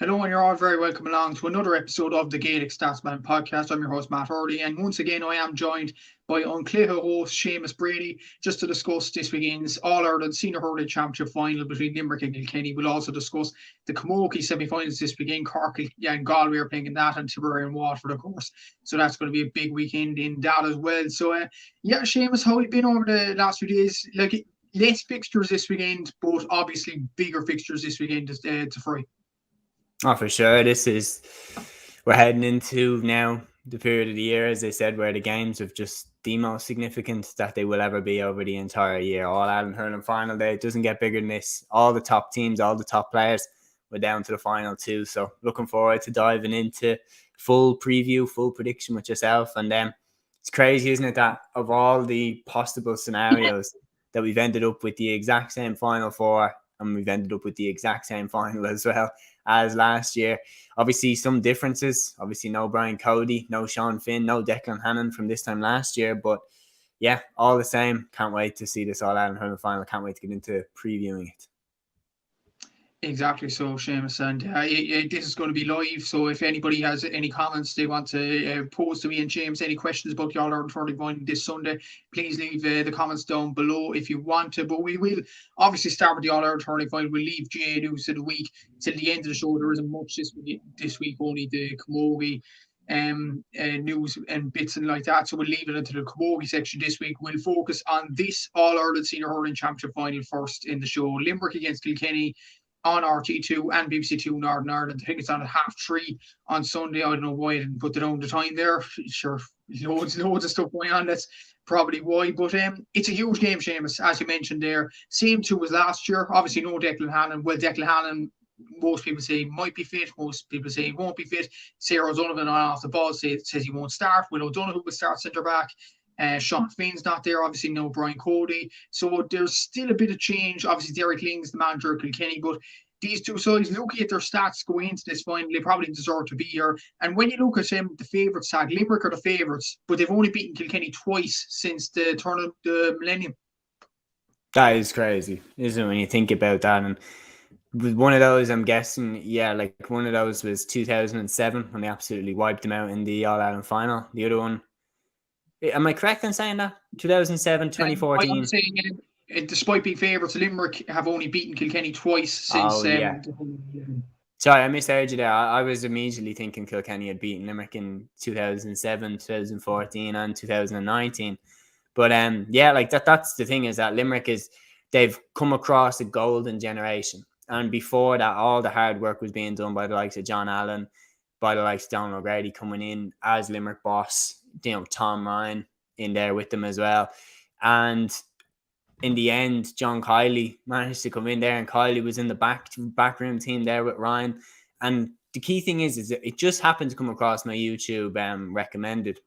Hello, and you're all very welcome along to another episode of the Gaelic Statsman podcast. I'm your host, Matt Hurley, and once again, I am joined by Cluiche host Seamus Brady just to discuss this weekend's All Ireland Senior Hurling Championship final between Limerick and Kilkenny. We'll also discuss the Camogie semi finals this weekend. Cork and Galway are playing in that, and Tipperary and Waterford, of course. So that's going to be a big weekend in that as well. So, yeah, Seamus, how have you been over the last few days? Less fixtures this weekend, but obviously bigger fixtures this weekend to Fry. Oh, for sure. We're heading into now the period of the year, as I said, where the games have just the most significant that they will ever be over the entire year. All Ireland Hurling Final Day, it doesn't get bigger than this. All the top teams, all the top players, we're down to the final two. So looking forward to diving into full preview, full prediction with yourself. And it's crazy, isn't it, that of all the possible scenarios that we've ended up with the exact same Final Four, and we've ended up with the exact same final as well as last year. Obviously, some differences. Obviously, no Brian Cody, no Sean Finn, no Declan Hannon from this time last year. But yeah, all the same, can't wait to see this All Ireland Hurling Final. Can't wait to get into previewing it. Exactly so, Seamus, and this is going to be live. So if anybody has any comments they want to pose to me and James, any questions about the All Ireland Hurling Final this Sunday, please leave the comments down below if you want to. But we will obviously start with the All Ireland Hurling Final. We'll leave GA news of the week till the end of the show. There isn't much this week, only the Camogie news and bits and like that. So we'll leave it into the Camogie section this week. We'll focus on this All Ireland Senior Hurling Championship Final first in the show. Limerick against Kilkenny on RT2 and BBC2 Northern Ireland. I think it's on at 3:30 on Sunday. I don't know why I didn't put down the time there. Sure, loads of stuff going on. That's probably why. But it's a huge game, Seamus, as you mentioned there. Same too as last year. Obviously, no Declan Hannon. Well, Declan Hannon, most people say might be fit. Most people say he won't be fit. Sarah O'Donovan on off the ball says he won't start. Will O'Donovan will start centre back. Sean Finn's not there, obviously no Brian Cody. So there's still a bit of change. Obviously, Derek Ling's the manager of Kilkenny, but these two sides, looking at their stats going into this final, they probably deserve to be here. And when you look at the favourites tag, Limerick are the favourites, but they've only beaten Kilkenny twice since the turn of the millennium. That is crazy, isn't it, when you think about that? And one of those, I'm guessing, like one of those was 2007 when they absolutely wiped them out in the All Ireland final. The other one, am I correct in saying that? 2007, 2014? I'm saying, despite being favourites, Limerick have only beaten Kilkenny twice since. Sorry, I misheard you there. I was immediately thinking Kilkenny had beaten Limerick in 2007, 2014 and 2019. But that's the thing, is that Limerick they've come across a golden generation. And before that, all the hard work was being done by the likes of John Allen, by the likes of Donald Brady coming in as Limerick boss, Tom Ryan in there with them as well. And in the end, John Kiley managed to come in there, and Kiley was in the backroom team there with Ryan. And the key thing is that it just happened to come across my YouTube recommended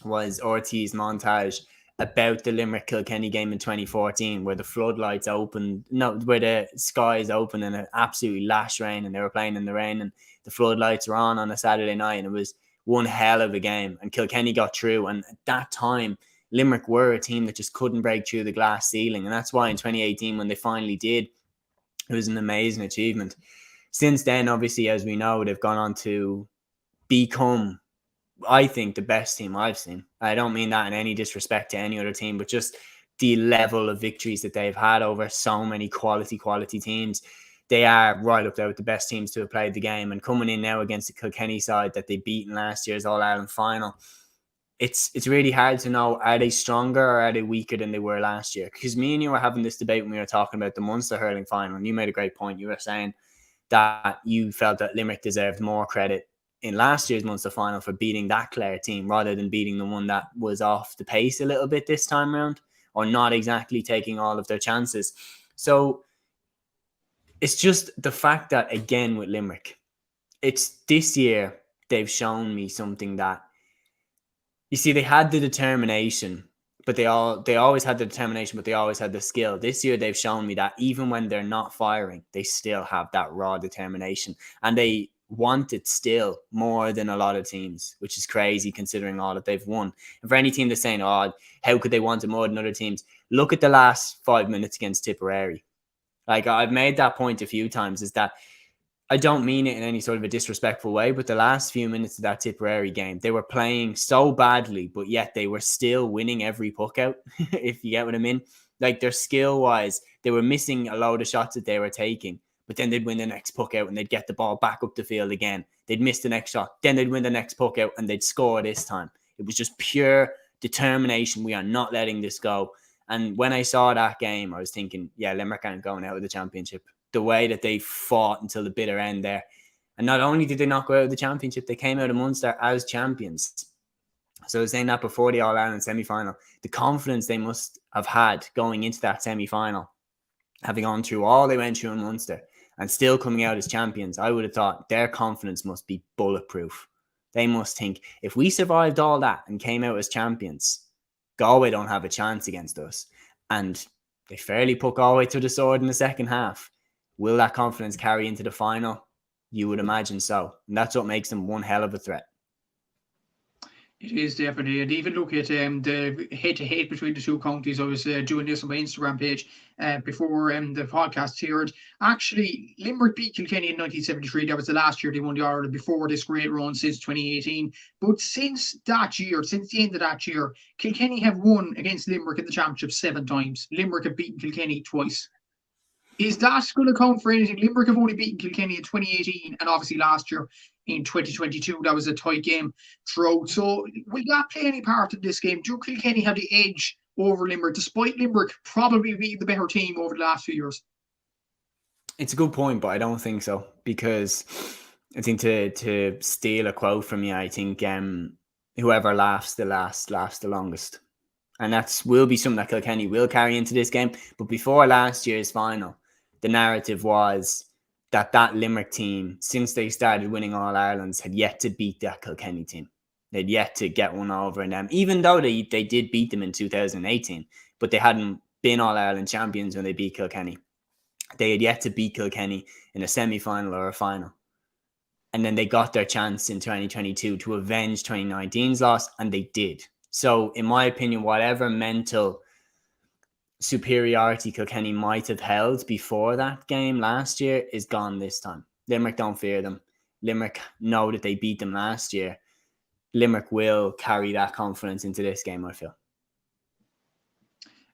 was Ortiz montage about the Limerick Kilkenny game in 2014, where the floodlights opened, where the skies opened and it absolutely lashed rain, and they were playing in the rain, and the floodlights were on a Saturday night, and it was one hell of a game. And Kilkenny got through, and at that time, Limerick were a team that just couldn't break through the glass ceiling, and that's why in 2018, when they finally did, it was an amazing achievement. Since then, obviously, as we know, they've gone on to become, I think, the best team I've seen. I don't mean that in any disrespect to any other team, but just the level of victories that they've had over so many quality teams. They are right up there with the best teams to have played the game. And coming in now against the Kilkenny side that they beat in last year's All-Ireland final, it's really hard to know, are they stronger or are they weaker than they were last year? Because me and you were having this debate when we were talking about the Munster hurling final, and you made a great point. You were saying that you felt that Limerick deserved more credit in last year's Munster final for beating that Clare team rather than beating the one that was off the pace a little bit this time around, or not exactly taking all of their chances. So it's just the fact that, again, with Limerick, it's this year they've shown me something that, you see, they had the determination, but they always had the determination, but they always had the skill. This year they've shown me that even when they're not firing, they still have that raw determination, and they want it still more than a lot of teams, which is crazy considering all that they've won. And for any team that's saying, how could they want it more than other teams? Look at the last 5 minutes against Tipperary. Like, I've made that point a few times, is that I don't mean it in any sort of a disrespectful way, but the last few minutes of that Tipperary game, they were playing so badly, but yet they were still winning every puck out, if you get what I mean. Like, their skill-wise, they were missing a load of shots that they were taking, but then they'd win the next puck out and they'd get the ball back up the field again. They'd miss the next shot, then they'd win the next puck out and they'd score this time. It was just pure determination. We are not letting this go. And when I saw that game, I was thinking, yeah, Limerick aren't going out of the championship. The way that they fought until the bitter end there. And not only did they not go out of the championship, they came out of Munster as champions. So I was saying that before the All Ireland semi-final, the confidence they must have had going into that semi-final, having gone through all they went through in Munster and still coming out as champions, I would have thought their confidence must be bulletproof. They must think, if we survived all that and came out as champions, Galway don't have a chance against us. And they fairly put Galway to the sword in the second half. Will that confidence carry into the final? You would imagine so. And that's what makes them one hell of a threat. It is definitely, and even look at the head-to-head between the two counties. I was doing this on my Instagram page before the podcast here. And actually, Limerick beat Kilkenny in 1973. That was the last year they won the Ireland before this great run since 2018. But since that year, since the end of that year, Kilkenny have won against Limerick in the championship 7 times. Limerick have beaten Kilkenny twice. Is that going to count for anything? Limerick have only beaten Kilkenny in 2018 and obviously last year in 2022. That was a tight game throughout. So will that play any part in this game? Do Kilkenny have the edge over Limerick, despite Limerick probably being the better team over the last few years? It's a good point, but I don't think so. Because I think to steal a quote from you, I think whoever laughs the last laughs the longest. And that will be something that Kilkenny will carry into this game. But before last year's final, the narrative was that Limerick team, since they started winning All Irelands, had yet to beat that Kilkenny team. They'd yet to get one over them, even though they did beat them in 2018, but they hadn't been All Ireland champions when they beat Kilkenny. They had yet to beat Kilkenny in a semi-final or a final. And then they got their chance in 2022 to avenge 2019's loss, and they did. So, in my opinion, whatever mental superiority Kilkenny might have held before that game last year is gone this time. Limerick don't fear them. Limerick know that they beat them last year. Limerick will carry that confidence into this game, I feel.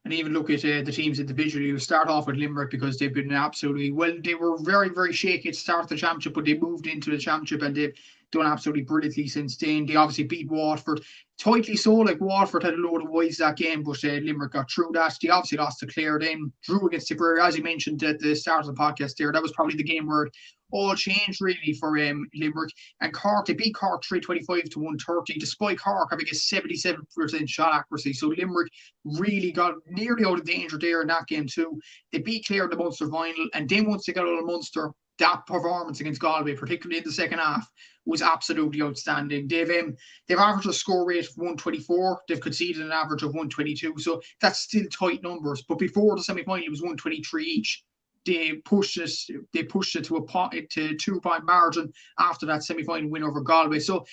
And even look at the teams individually. You start off with Limerick because they've been absolutely, well, they were very, very shaky at the start of the championship, but they moved into the championship and they've done absolutely brilliantly since then. They obviously beat Waterford. Tightly so, like Waterford had a load of wides that game, but Limerick got through that. They obviously lost to Clare then, drew against Tipperary, as you mentioned at the start of the podcast there. That was probably the game where it all changed really for Limerick. And Cork, they beat Cork 325 to 130, despite Cork having a 77% shot accuracy. So Limerick really got nearly out of danger there in that game too. They beat Clare in the Munster final, and then once they got out of Munster, that performance against Galway, particularly in the second half, was absolutely outstanding. They've averaged a score rate of 124. They've conceded an average of 122. So that's still tight numbers. But before the semi-final, it was 123 each. They pushed it to a 2-point margin after that semi-final win over Galway. So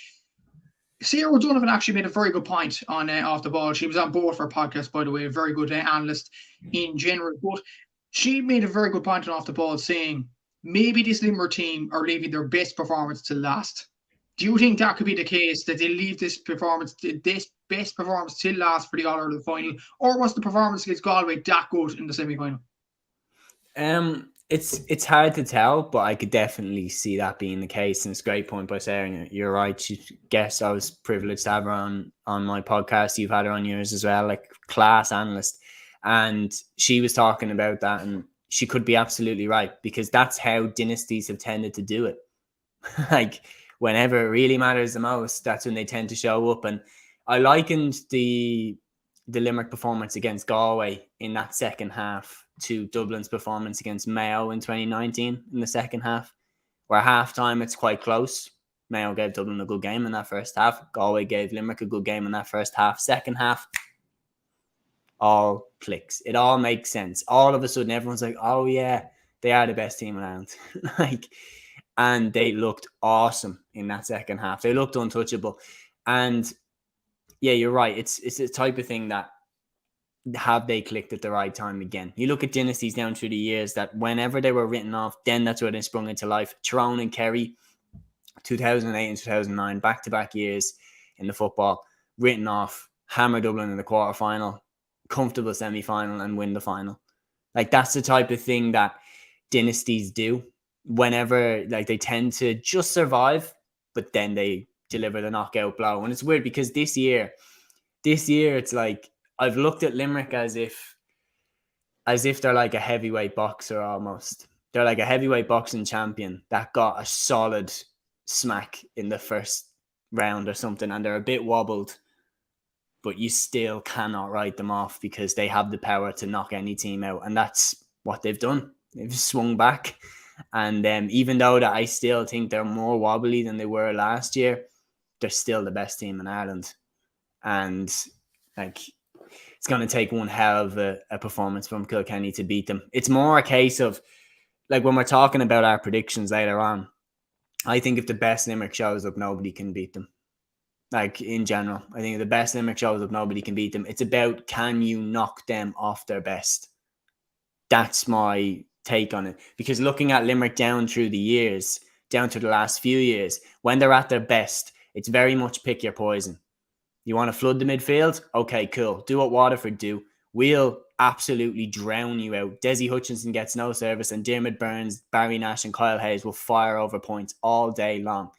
Sarah Donovan actually made a very good point on off the ball. She was on board for a podcast, by the way, a very good analyst in general. But she made a very good point on off the ball, saying maybe this Limerick team are leaving their best performance to last. Do you think that could be the case, that they leave this best performance till last for the All Ireland final, or was the performance against Galway that good in the semi-final? It's hard to tell, but I could definitely see that being the case. And it's a great point by Sarah. You're right. She guess I was privileged to have her on my podcast. You've had her on yours as well, like class analyst. And she was talking about that, and she could be absolutely right, because that's how dynasties have tended to do it. Like, whenever it really matters the most, that's when they tend to show up. And I likened the Limerick performance against Galway in that second half to Dublin's performance against Mayo in 2019 in the second half, where halftime it's quite close. Mayo gave Dublin a good game in that first half. Galway gave Limerick a good game in that first half. Second half, all clicks. It all makes sense. All of a sudden, everyone's like, oh yeah, they are the best team around. And they looked awesome in that second half. They looked untouchable. And yeah, you're right. It's a type of thing that have they clicked at the right time again? You look at dynasties down through the years that whenever they were written off, then that's where they sprung into life. Tyrone and Kerry, 2008 and 2009, back-to-back years in the football, written off, hammer Dublin in the quarter-final, comfortable semi-final, and win the final. Like, that's the type of thing that dynasties do. Whenever, like, they tend to just survive, but then they deliver the knockout blow. And it's weird because this year, it's like, I've looked at Limerick as if they're like a heavyweight boxer almost. They're like a heavyweight boxing champion that got a solid smack in the first round or something, and they're a bit wobbled, but you still cannot write them off because they have the power to knock any team out, and that's what they've done. They've swung back, and even though that I still think they're more wobbly than they were last year, they're still the best team in Ireland, and like, it's going to take one hell of a performance from Kilkenny to beat them. It's more a case of, like, when we're talking about our predictions later on, I think if the best Limerick shows up, nobody can beat them. Like, in general, I think if the best Limerick shows up, nobody can beat them. It's about, can you knock them off their best? That's my take on it. Because looking at Limerick down through the years, down to the last few years, when they're at their best, it's very much pick your poison. You want to flood the midfield? Okay, cool. Do what Waterford do. We'll absolutely drown you out. Desi Hutchinson gets no service, and Dermot Burns, Barry Nash, and Kyle Hayes will fire over points all day long.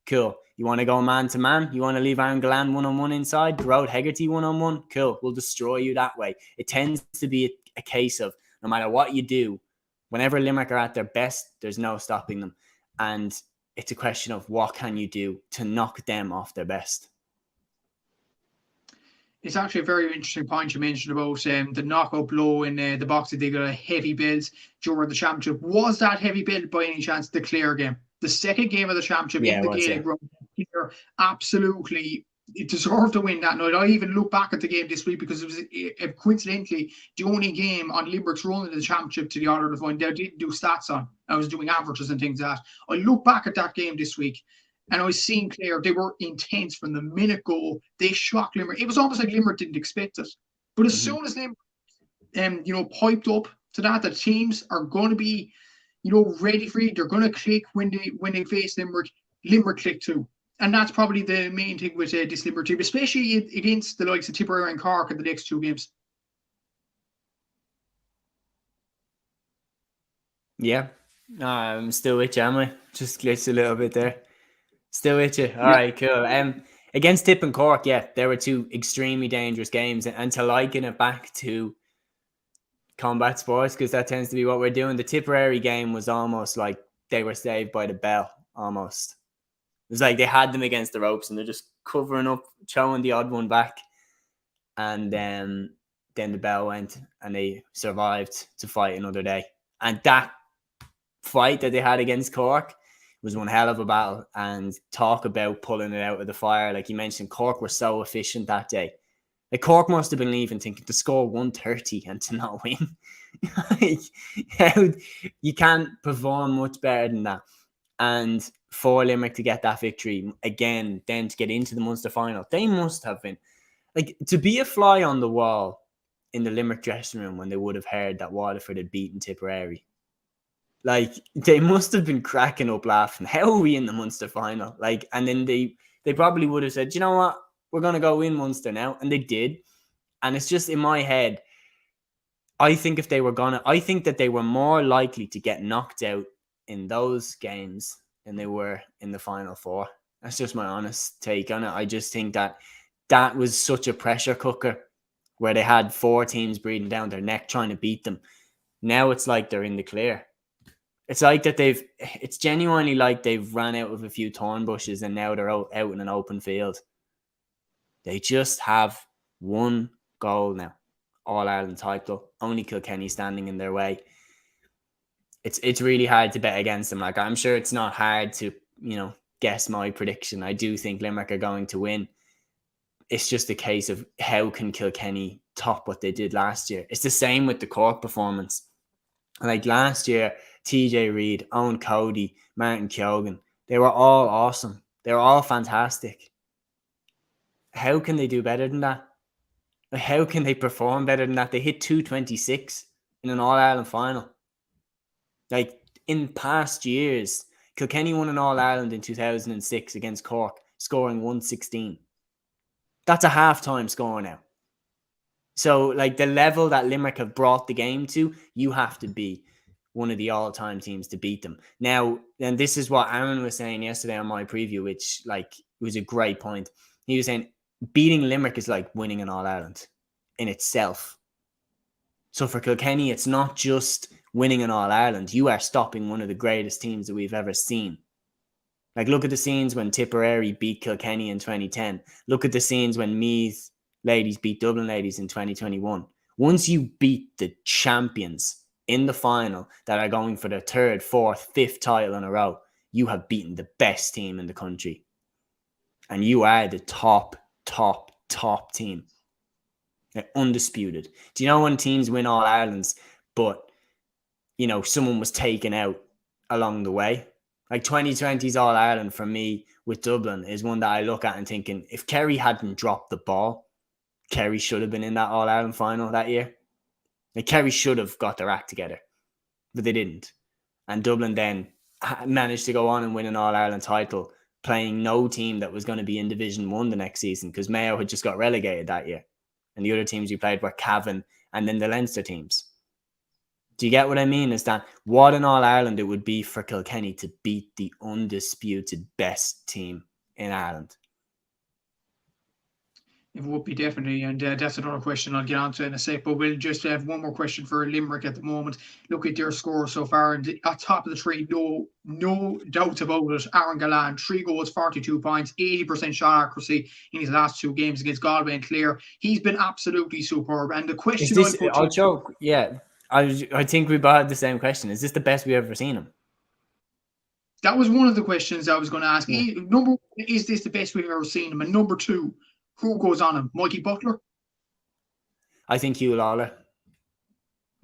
Cool. You want to go man to man? You want to leave Aaron Gallan one-on-one inside? Rod Hegarty one-on-one? Cool. We'll destroy you that way. It tends to be a case of, no matter what you do, whenever Limerick are at their best, there's no stopping them. And it's a question of, what can you do to knock them off their best? It's actually a very interesting point you mentioned about the knockout blow in the box that they got a heavy build during the championship. Was that heavy build by any chance the Clare game? The second game of the championship in the Gaelic ground, absolutely, it deserved to win that night. I even look back at the game this week because it was coincidentally the only game on Limerick's run in the championship to the All Ireland Final I didn't do stats on. I was doing averages and things like that. I look back at that game this week, and I was seeing Clare, they were intense from the minute go. They shocked Limerick. It was almost like Limerick didn't expect it. But as soon as Limerick, piped up to that, the teams are going to be, ready for you. They're going to click when they face Limerick. Limerick click too. And that's probably the main thing with this Limerick team, especially against the likes of Tipperary and Cork in the next two games. Yeah. I'm still with you, am I? Just glitched a little bit there. Still with you. All right, cool. Against Tip and Cork, yeah, there were two extremely dangerous games, and to liken it back to combat sports, because that tends to be what we're doing. The Tipperary game was almost like they were saved by the bell, almost. It was like they had them against the ropes and they're just covering up, throwing the odd one back, and then the bell went and they survived to fight another day. And that fight that they had against Cork was one hell of a battle, and talk about pulling it out of the fire. Like you mentioned, Cork were so efficient that day. Like, Cork must have been leaving thinking to score 130 and to not win. You can't perform much better than that. And for Limerick to get that victory again, then to get into the Munster final, they must have been, like, to be a fly on the wall in the Limerick dressing room when they would have heard that Waterford had beaten Tipperary. Like, they must have been cracking up laughing. How are we in the Munster final? Like, and then they probably would have said, you know what? We're going to go win Munster now. And they did. And it's just in my head, I think that they were more likely to get knocked out in those games than they were in the Final Four. That's just my honest take on it. I just think that was such a pressure cooker where they had four teams breathing down their neck trying to beat them. Now it's like they're in the clear. It's like that it's genuinely like they've ran out of a few thorn bushes and now they're out in an open field. They just have one goal now. All Ireland title. Only Kilkenny standing in their way. It's really hard to bet against them. Like, I'm sure it's not hard to, guess my prediction. I do think Limerick are going to win. It's just a case of how can Kilkenny top what they did last year. It's the same with the Cork performance. Like last year, TJ Reid, Owen Cody, Martin Keoghan, they were all awesome. They were all fantastic. How can they do better than that? Like, how can they perform better than that? They hit 226 in an All-Ireland final. Like, in past years, Kilkenny won an All-Ireland in 2006 against Cork, scoring 116. That's a half-time score now. So, like, the level that Limerick have brought the game to, you have to be one of the all-time teams to beat them. Now, and this is what Aaron was saying yesterday on my preview, which, like, was a great point. He was saying beating Limerick is like winning an All-Ireland in itself. So for Kilkenny, it's not just winning an All-Ireland. You are stopping one of the greatest teams that we've ever seen. Like, look at the scenes when Tipperary beat Kilkenny in 2010. Look at the scenes when Meath ladies beat Dublin ladies in 2021. Once you beat the champions in the final that are going for their third, fourth, fifth title in a row, you have beaten the best team in the country. And you are the top team. They're undisputed. Do you know when teams win All Irelands, but, you know, someone was taken out along the way? Like 2020's All Ireland for me with Dublin is one that I look at and thinking, if Kerry hadn't dropped the ball, Kerry should have been in that All Ireland final that year. Like, Kerry should have got their act together, but they didn't. And Dublin then managed to go on and win an All Ireland title, playing no team that was going to be in Division 1 the next season, because Mayo had just got relegated that year. And the other teams you played were Cavan and then the Leinster teams. Do you get what I mean? Is that what an All-Ireland it would be for Kilkenny to beat the undisputed best team in Ireland? It would be definitely, and that's another question I'll get on to in a sec, but we'll just have one more question for Limerick at the moment. Look at their score so far, and at top of the tree, no doubt about it. Aaron Gallan, 3 goals, 42 points, 80% shot accuracy in his last 2 games against Galway and Clare. He's been absolutely superb, and the question I'll joke, yeah. I think we both had the same question. Is this the best we've ever seen him? That was one of the questions I was going to ask. Yeah. Number 1, is this the best we've ever seen him? And number 2, who goes on him? Mikey Butler? I think Hugh Lawler.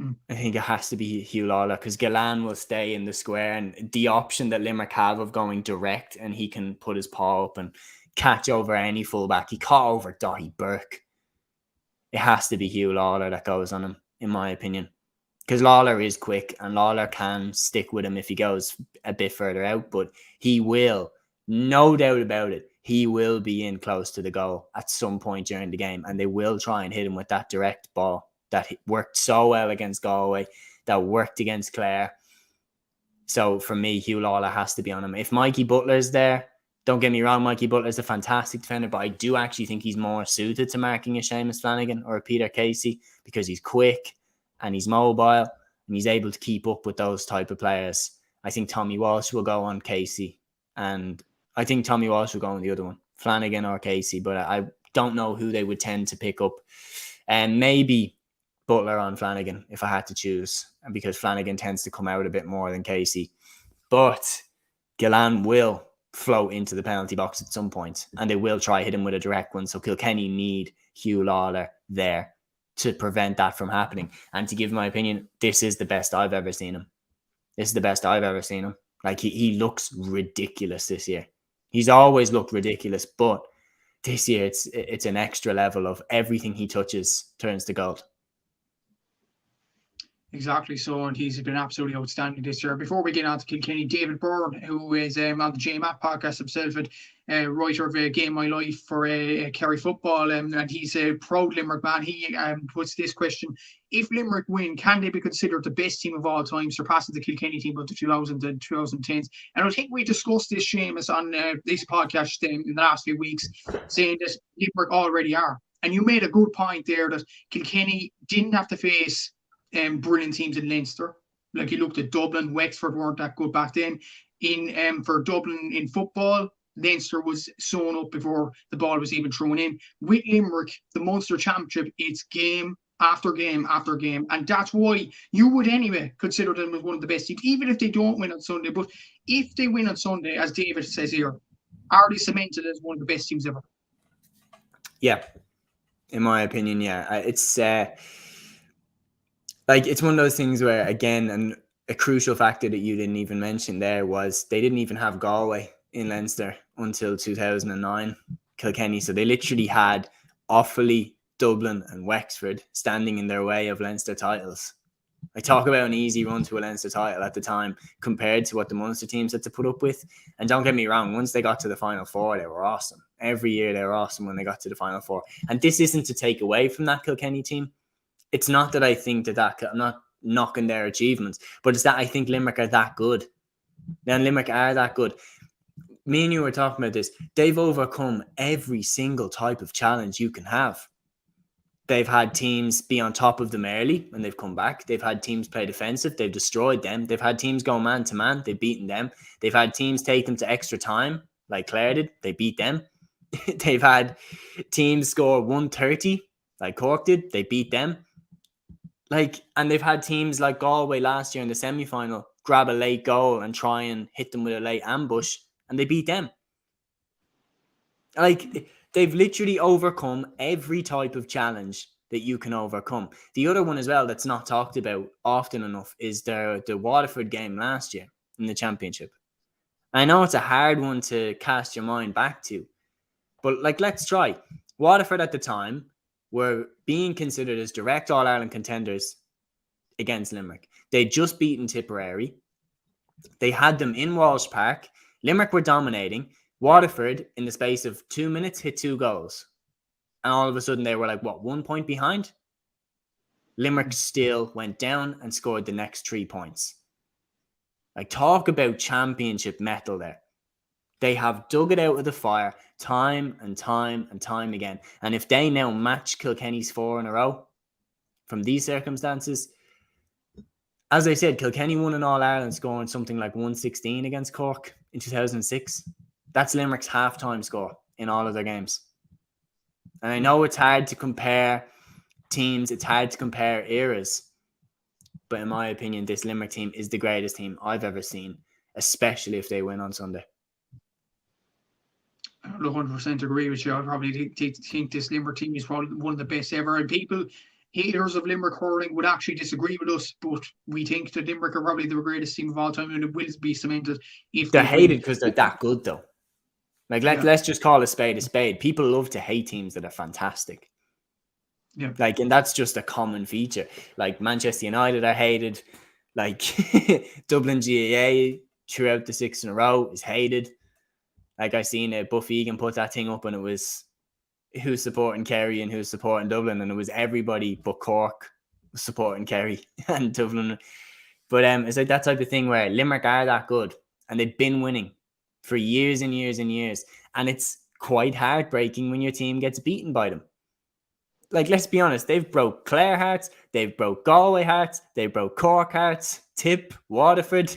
I think it has to be Hugh Lawler, because Gallan will stay in the square, and the option that Limerick have of going direct and he can put his paw up and catch over any fullback. He caught over Dottie Burke. It has to be Hugh Lawler that goes on him, in my opinion. Because Lawler is quick and Lawler can stick with him if he goes a bit further out, but he will, no doubt about it, he will be in close to the goal at some point during the game, and they will try and hit him with that direct ball that worked so well against Galway, that worked against Clare. So for me, Hugh Lawler has to be on him. If Mikey Butler's there, don't get me wrong, Mikey Butler's a fantastic defender, but I do actually think he's more suited to marking a Seamus Flanagan or a Peter Casey, because he's quick and he's mobile and he's able to keep up with those type of players. I think Tommy Walsh will go on Casey, and I think Tommy Walsh will go on the other one, Flanagan or Casey, but I don't know who they would tend to pick up. And maybe Butler on Flanagan if I had to choose, because Flanagan tends to come out a bit more than Casey. But Gallan will float into the penalty box at some point, and they will try hit him with a direct one. So Kilkenny need Hugh Lawler there to prevent that from happening. And to give my opinion, this is the best I've ever seen him. This is the best I've ever seen him. Like, he looks ridiculous this year. He's always looked ridiculous, but this year it's an extra level of everything he touches turns to gold. Exactly so, and he's been absolutely outstanding this year. Before we get on to Kilkenny, David Byrne, who is on the JMAP podcast himself, and writer of Game My Life for Kerry Football, and he's a proud Limerick man. He puts this question: if Limerick win, can they be considered the best team of all time, surpassing the Kilkenny team of the 2000s and 2010s? And I think we discussed this, Seamus, on this podcast in the last few weeks, saying that Limerick already are. And you made a good point there that Kilkenny didn't have to face brilliant teams in Leinster. Like, you looked at Dublin, Wexford weren't that good back then. For Dublin in football, Leinster was sewn up before the ball was even thrown in. With Limerick, the Munster Championship, it's game after game after game, and that's why you would anyway consider them as one of the best teams, even if they don't win on Sunday. But if they win on Sunday, as David says here, are they cemented as one of the best teams ever? Yeah, in my opinion, yeah. It's like, it's one of those things where, again, and a crucial factor that you didn't even mention there was they didn't even have Galway in Leinster until 2009, Kilkenny. So they literally had Offaly, Dublin and Wexford standing in their way of Leinster titles. I talk about an easy run to a Leinster title at the time compared to what the Munster teams had to put up with. And don't get me wrong, once they got to the Final Four, they were awesome. Every year they were awesome when they got to the Final Four. And this isn't to take away from that Kilkenny team. It's not that I think that I'm not knocking their achievements, but it's that I think Limerick are that good. Then Limerick are that good. Me and you were talking about this. They've overcome every single type of challenge you can have. They've had teams be on top of them early when they've come back. They've had teams play defensive. They've destroyed them. They've had teams go man to man. They've beaten them. They've had teams take them to extra time, like Clare did. They beat them. They've had teams score 130, like Cork did. They beat them. And they've had teams like Galway last year in the semi-final grab a late goal and try and hit them with a late ambush, and they beat them. They've literally overcome every type of challenge that you can overcome. The other one as well that's not talked about often enough is the Waterford game last year in the championship. I know it's a hard one to cast your mind back to, but let's try. Waterford at the time were being considered as direct All Ireland contenders against Limerick. They'd just beaten Tipperary. They had them in Walsh Park. Limerick were dominating. Waterford, in the space of 2 minutes, hit 2 goals. And all of a sudden, they were 1 point behind? Limerick still went down and scored the next 3 points. Talk about championship mettle there. They have dug it out of the fire time and time and time again. And if they now match Kilkenny's 4 in a row from these circumstances, as I said, Kilkenny won an All-Ireland scoring something like 116 against Cork in 2006. That's Limerick's halftime score in all of their games. And I know it's hard to compare teams, it's hard to compare eras, but in my opinion, this Limerick team is the greatest team I've ever seen, especially if they win on Sunday. I 100% agree with you. I probably think this Limerick team is probably one of the best ever. And people, haters of Limerick hurling, would actually disagree with us, but we think that Limerick are probably the greatest team of all time, and it will be cemented if they're hated because they're that good, though. Let's just call a spade a spade. People love to hate teams that are fantastic. Yeah. And that's just a common feature. Manchester United are hated. Dublin GAA throughout the 6 in a row is hated. I seen Buff Egan put that thing up, and it was who's supporting Kerry and who's supporting Dublin, and it was everybody but Cork supporting Kerry and Dublin. But it's that type of thing where Limerick are that good, and they've been winning for years and years and years. And it's quite heartbreaking when your team gets beaten by them. Let's be honest, they've broke Clare hearts, they've broke Galway hearts, they've broke Cork hearts, Tip, Waterford.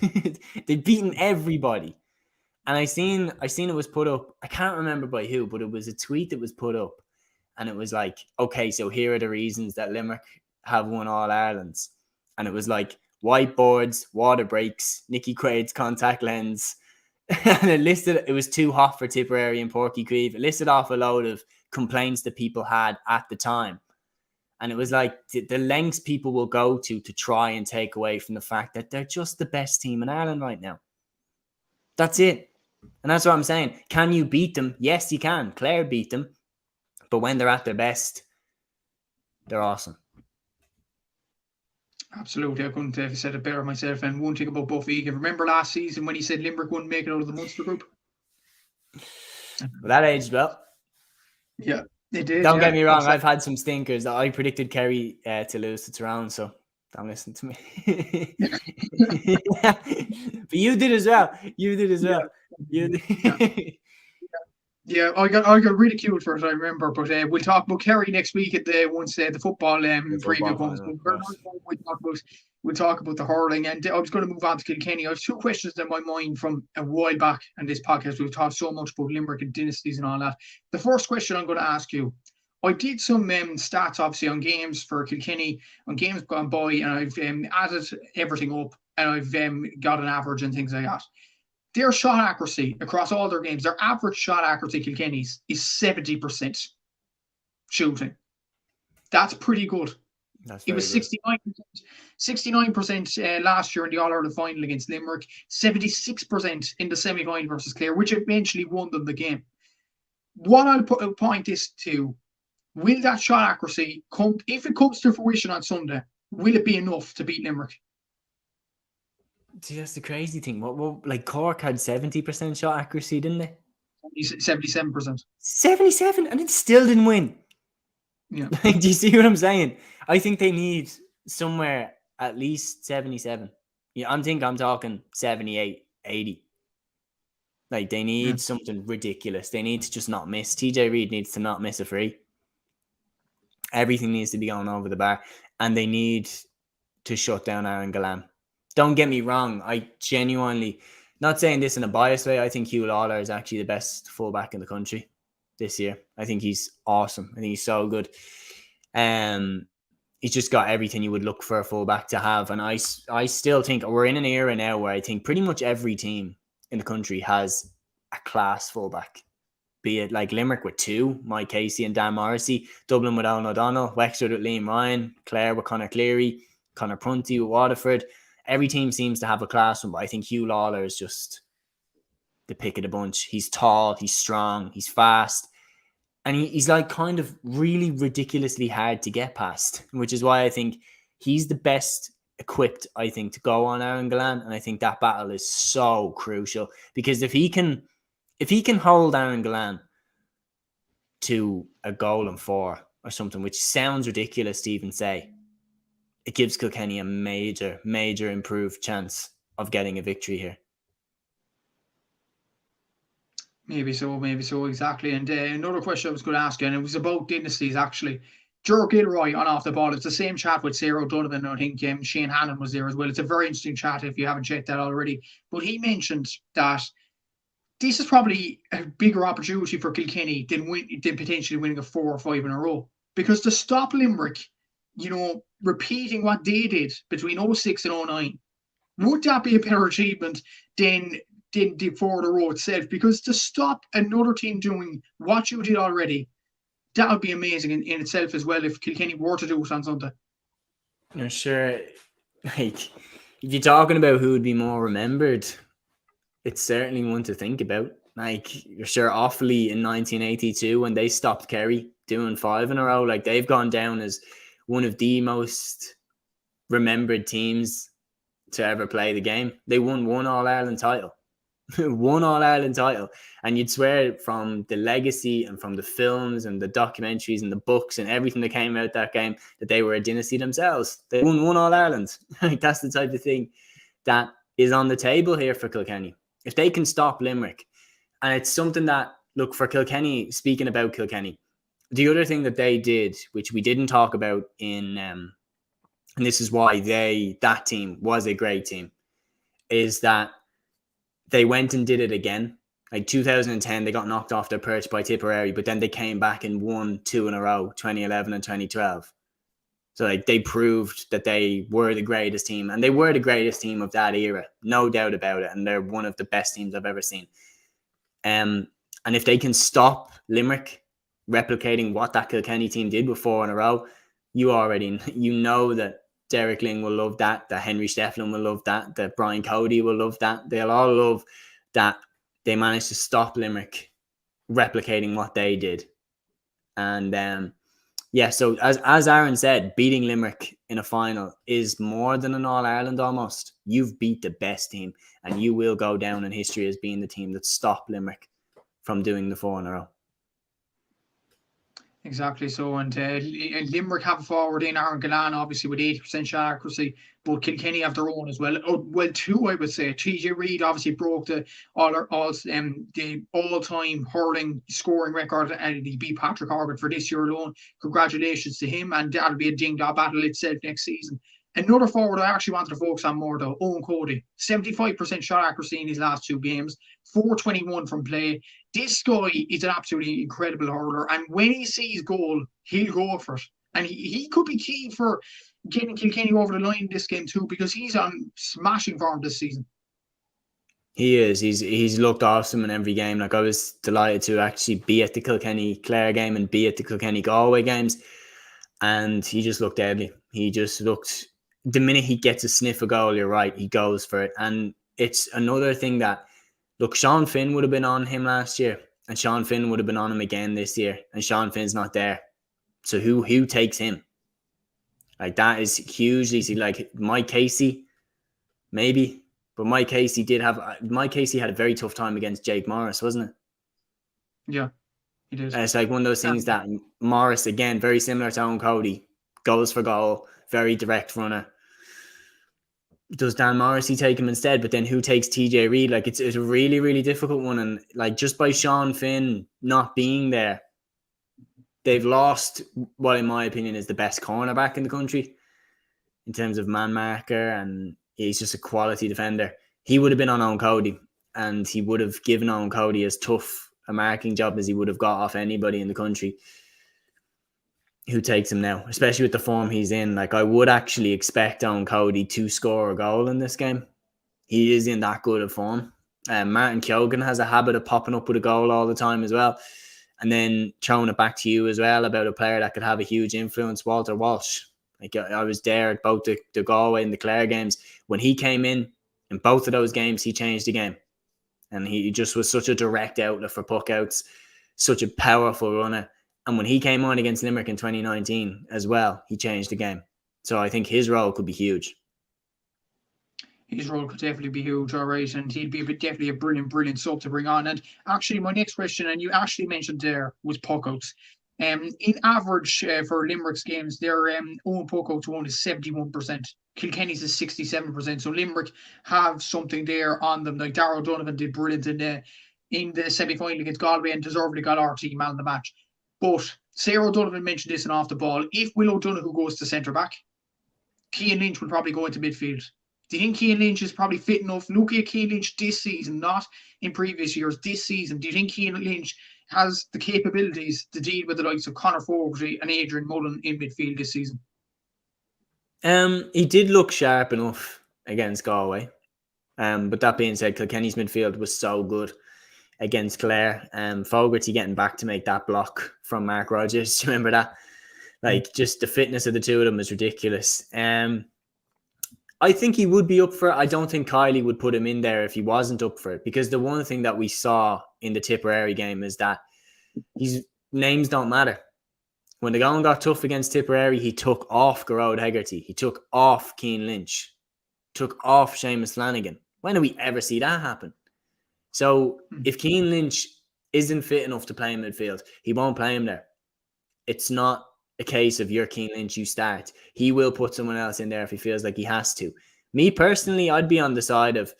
They've beaten everybody. And I seen it was put up, I can't remember by who, but it was a tweet that was put up. And it was okay, so here are the reasons that Limerick have won All Irelands. And it was whiteboards, water breaks, Nicky Quaid's contact lens. And it was too hot for Tipperary and Porky Creeve. It listed off a load of complaints that people had at the time. And it was the lengths people will go to try and take away from the fact that they're just the best team in Ireland right now. That's it. And that's what I'm saying. Can you beat them? Yes, you can. Clare beat them. But when they're at their best, they're awesome. Absolutely. I couldn't have said it better myself. And one thing about Buff Egan, remember last season when he said Limerick wouldn't make it out of the Munster group? Well, that aged well. Yeah, they did. Don't get me wrong. I've had some stinkers. I predicted Kerry to lose to Tyrone, so don't listen to me. But you did as well. Yeah, I got ridiculed for it, I remember. But we'll talk about Kerry next week at once the football preview comes. We'll talk about the hurling, and I was going to move on to Kilkenny. I have 2 questions in my mind from a while back in this podcast. We've talked so much about Limerick and dynasties and all that. The first question I'm going to ask you, I did some stats, obviously, on games for Kilkenny, on games gone by, and I've added everything up, and I've got an average and things like that. Their shot accuracy across all their games, their average shot accuracy, Kilkenny's, is 70% shooting. That's pretty good. It was 69% last year in the All Ireland Final against Limerick, 76% in the semi-final versus Clare, which eventually won them the game. What I'll point this to will that shot accuracy come, if it comes to fruition on Sunday, will it be enough to beat Limerick? See, that's the crazy thing. What like Cork had 70% shot accuracy, didn't they? 77%. 77, and it still didn't win. Yeah. Like, do you see what I'm saying? I think they need somewhere at least 77. Yeah, I'm talking 78, 80. Like, they need something ridiculous. They need to just not miss. TJ Reid needs to not miss a free. Everything needs to be going over the bar, and they need to shut down Aaron Gallan. Don't get me wrong. I genuinely, not saying this in a biased way, I think Hugh Lawler is actually the best fullback in the country this year. I think he's awesome. I think he's so good. He's just got everything you would look for a fullback to have. And I still think we're in an era now where I think pretty much every team in the country has a class fullback. Be it like Limerick with 2, Mike Casey and Dan Morrissey, Dublin with Owen O'Donnell, Wexford with Liam Ryan, Clare with Conor Cleary, Conor Prunty with Waterford. Every team seems to have a class one, but I think Hugh Lawler is just the pick of the bunch. He's tall, he's strong, he's fast, and he's like kind of really ridiculously hard to get past, which is why I think he's the best equipped, I think, to go on Aaron Gallan, and I think that battle is so crucial, because if he can hold Aaron Gallan to a goal and 4 or something, which sounds ridiculous to even say, it gives Kilkenny a major, major improved chance of getting a victory here. Maybe so, exactly. And another question I was going to ask you, and it was about dynasties, actually. Joe Gilroy on Off the Ball. It's the same chat with Sarah O'Donovan. I think Shane Hannon was there as well. It's a very interesting chat if you haven't checked that already. But he mentioned that this is probably a bigger opportunity for Kilkenny than potentially winning a 4 or 5 in a row. Because to stop Limerick, repeating what they did between 06 and 09, would that be a better achievement than the 4 in a row itself? Because to stop another team doing what you did already, that would be amazing in itself as well if Kilkenny were to do it on Sunday. I'm sure, like, if you're talking about who would be more remembered, it's certainly one to think about. Like, you're sure Offaly in 1982 when they stopped Kerry doing 5 in a row, like, they've gone down as one of the most remembered teams to ever play the game. They won one All Ireland title. One All Ireland title. And you'd swear from the legacy and from the films and the documentaries and the books and everything that came out that game that they were a dynasty themselves. They won one All Ireland. That's the type of thing that is on the table here for Kilkenny. If they can stop Limerick, and it's something that, look, for Kilkenny, speaking about Kilkenny, the other thing that they did, which we didn't talk about in, and this is why that team was a great team, is that they went and did it again. Like 2010, they got knocked off their perch by Tipperary, but then they came back and won 2 in a row, 2011 and 2012. So like they proved that they were the greatest team, and they were the greatest team of that era, no doubt about it. And they're one of the best teams I've ever seen. And if they can stop Limerick replicating what that Kilkenny team did with 4 in a row, you know that Derek Ling will love that Henry Stefflin will love that Brian Cody will love that. They'll all love that they managed to stop Limerick replicating what they did. And so as Aaron said, beating Limerick in a final is more than an All-Ireland almost. You've beat the best team, and you will go down in history as being the team that stopped Limerick from doing the 4 in a row. Exactly so, and Limerick have a forward in Aaron Gallan, obviously with 80% shot accuracy, but Kilkenny have their own as well. Two, I would say. TJ Reid obviously broke the all-time hurling scoring record, and he beat Patrick Horgan for this year alone. Congratulations to him, and that'll be a ding-dong battle itself next season. Another forward I actually wanted to focus on more though, Owen Cody. 75% shot accuracy in his last 2 games, 421 from play. This guy is an absolutely incredible hurler, and when he sees goal, he'll go for it. And he could be key for getting Kilkenny over the line in this game too, because he's on smashing form this season. He is. He's looked awesome in every game. Like, I was delighted to actually be at the Kilkenny Clare game and be at the Kilkenny Galway games, and he just looked deadly. He just looked. The minute he gets a sniff of goal, you're right, he goes for it. And it's another thing that, look, Sean Finn would have been on him last year, and Sean Finn would have been on him again this year, and Sean Finn's not there. So who takes him? Like, that is hugely, see, like Mike Casey, maybe. But Mike Casey had a very tough time against Jake Morris, wasn't it? Yeah, it is. And it's like one of those things that Morris, again, very similar to Owen Cody, goes for goal, very direct runner. Does Dan Morrissey take him instead? But then who takes TJ Reid? Like, it's a really, really difficult one. And like, just by Sean Finn not being there, they've lost what, in my opinion, is the best cornerback in the country in terms of man marker, and he's just a quality defender. He would have been on Owen Cody, and he would have given Owen Cody as tough a marking job as he would have got off anybody in the country. Who takes him now, especially with the form he's in? Like, I would actually expect Owen Cody to score a goal in this game. He is in that good of form. Martin Keoghan has a habit of popping up with a goal all the time as well. And then throwing it back to you as well about a player that could have a huge influence, Walter Walsh. Like, I was there at both the Galway and the Clare games. When he came in both of those games, he changed the game. And he just was such a direct outlet for puck outs, such a powerful runner. And when he came on against Limerick in 2019 as well, he changed the game. So I think his role could be huge. His role could definitely be huge, all right, and he'd be definitely a brilliant sub to bring on. And actually, my next question, and you actually mentioned there, was puckouts. In average for Limerick's games, their own puckout to own is 71%. Kilkenny's is 67%. So Limerick have something there on them. Like Darragh Donovan did brilliant in the semi-final against Galway and deservedly got our team man of the match. But Sarah O'Donovan mentioned this in Off the Ball. If Will O'Donoghue goes to centre back, Cian Lynch will probably go into midfield. Do you think Cian Lynch is probably fit enough? Looking at Cian Lynch this season, not in previous years, this season, do you think Cian Lynch has the capabilities to deal with the likes of Conor Fogarty and Adrian Mullen in midfield this season? He did look sharp enough against Galway. But that being said, Kilkenny's midfield was so good against Clare. Fogarty getting back to make that block from Mark Rogers. Do you remember that? Like, just the fitness of the two of them is ridiculous. I think he would be up for it. I don't think Kylie would put him in there if he wasn't up for it, because the one thing that we saw in the Tipperary game is that his names don't matter. When the going got tough against Tipperary, he took off Garrod Hegarty. He took off Cian Lynch. Took off Seamus Flanagan. When do we ever see that happen? So if Cian Lynch isn't fit enough to play in midfield, he won't play him there. It's not a case of you're Cian Lynch, you start. He will put someone else in there if he feels like he has to. Me personally, I'd be on the side of,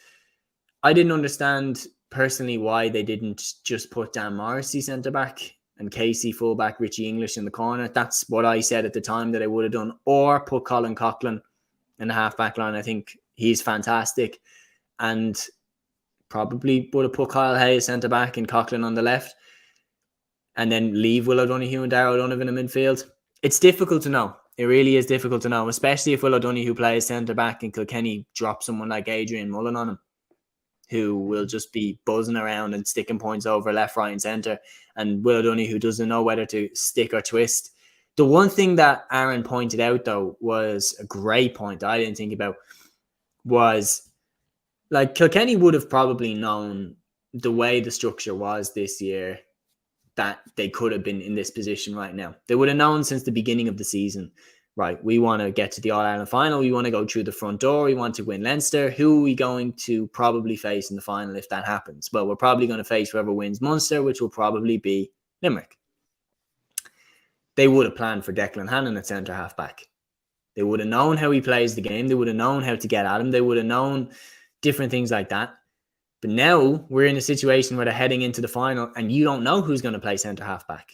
I didn't understand personally why they didn't just put Dan Morrissey centre back and Casey fullback, Richie English in the corner. That's what I said at the time that I would have done. Or put Colin Coughlin in the half-back line. I think he's fantastic. And probably would have put Kyle Hayes centre back and Coughlin on the left. And then leave Will O'Donoghue and Darragh Donovan in midfield. It's difficult to know. It really is difficult to know, especially if Will O'Donoghue plays centre back and Kilkenny drops someone like Adrian Mullen on him, who will just be buzzing around and sticking points over left, right, and centre. And Will O'Donoghue doesn't know whether to stick or twist. The one thing that Aaron pointed out, though, was a great point I didn't think about, was like Kilkenny would have probably known the way the structure was this year that they could have been in this position right now. They would have known since the beginning of the season, right, we want to get to the All Ireland final. We want to go through the front door. We want to win Leinster. Who are we going to probably face in the final if that happens? Well, we're probably going to face whoever wins Munster, which will probably be Limerick. They would have planned for Declan Hannon at centre half back. They would have known how he plays the game. They would have known how to get at him. They would have known different things like that. But now we're in a situation where they're heading into the final and you don't know who's going to play centre half back.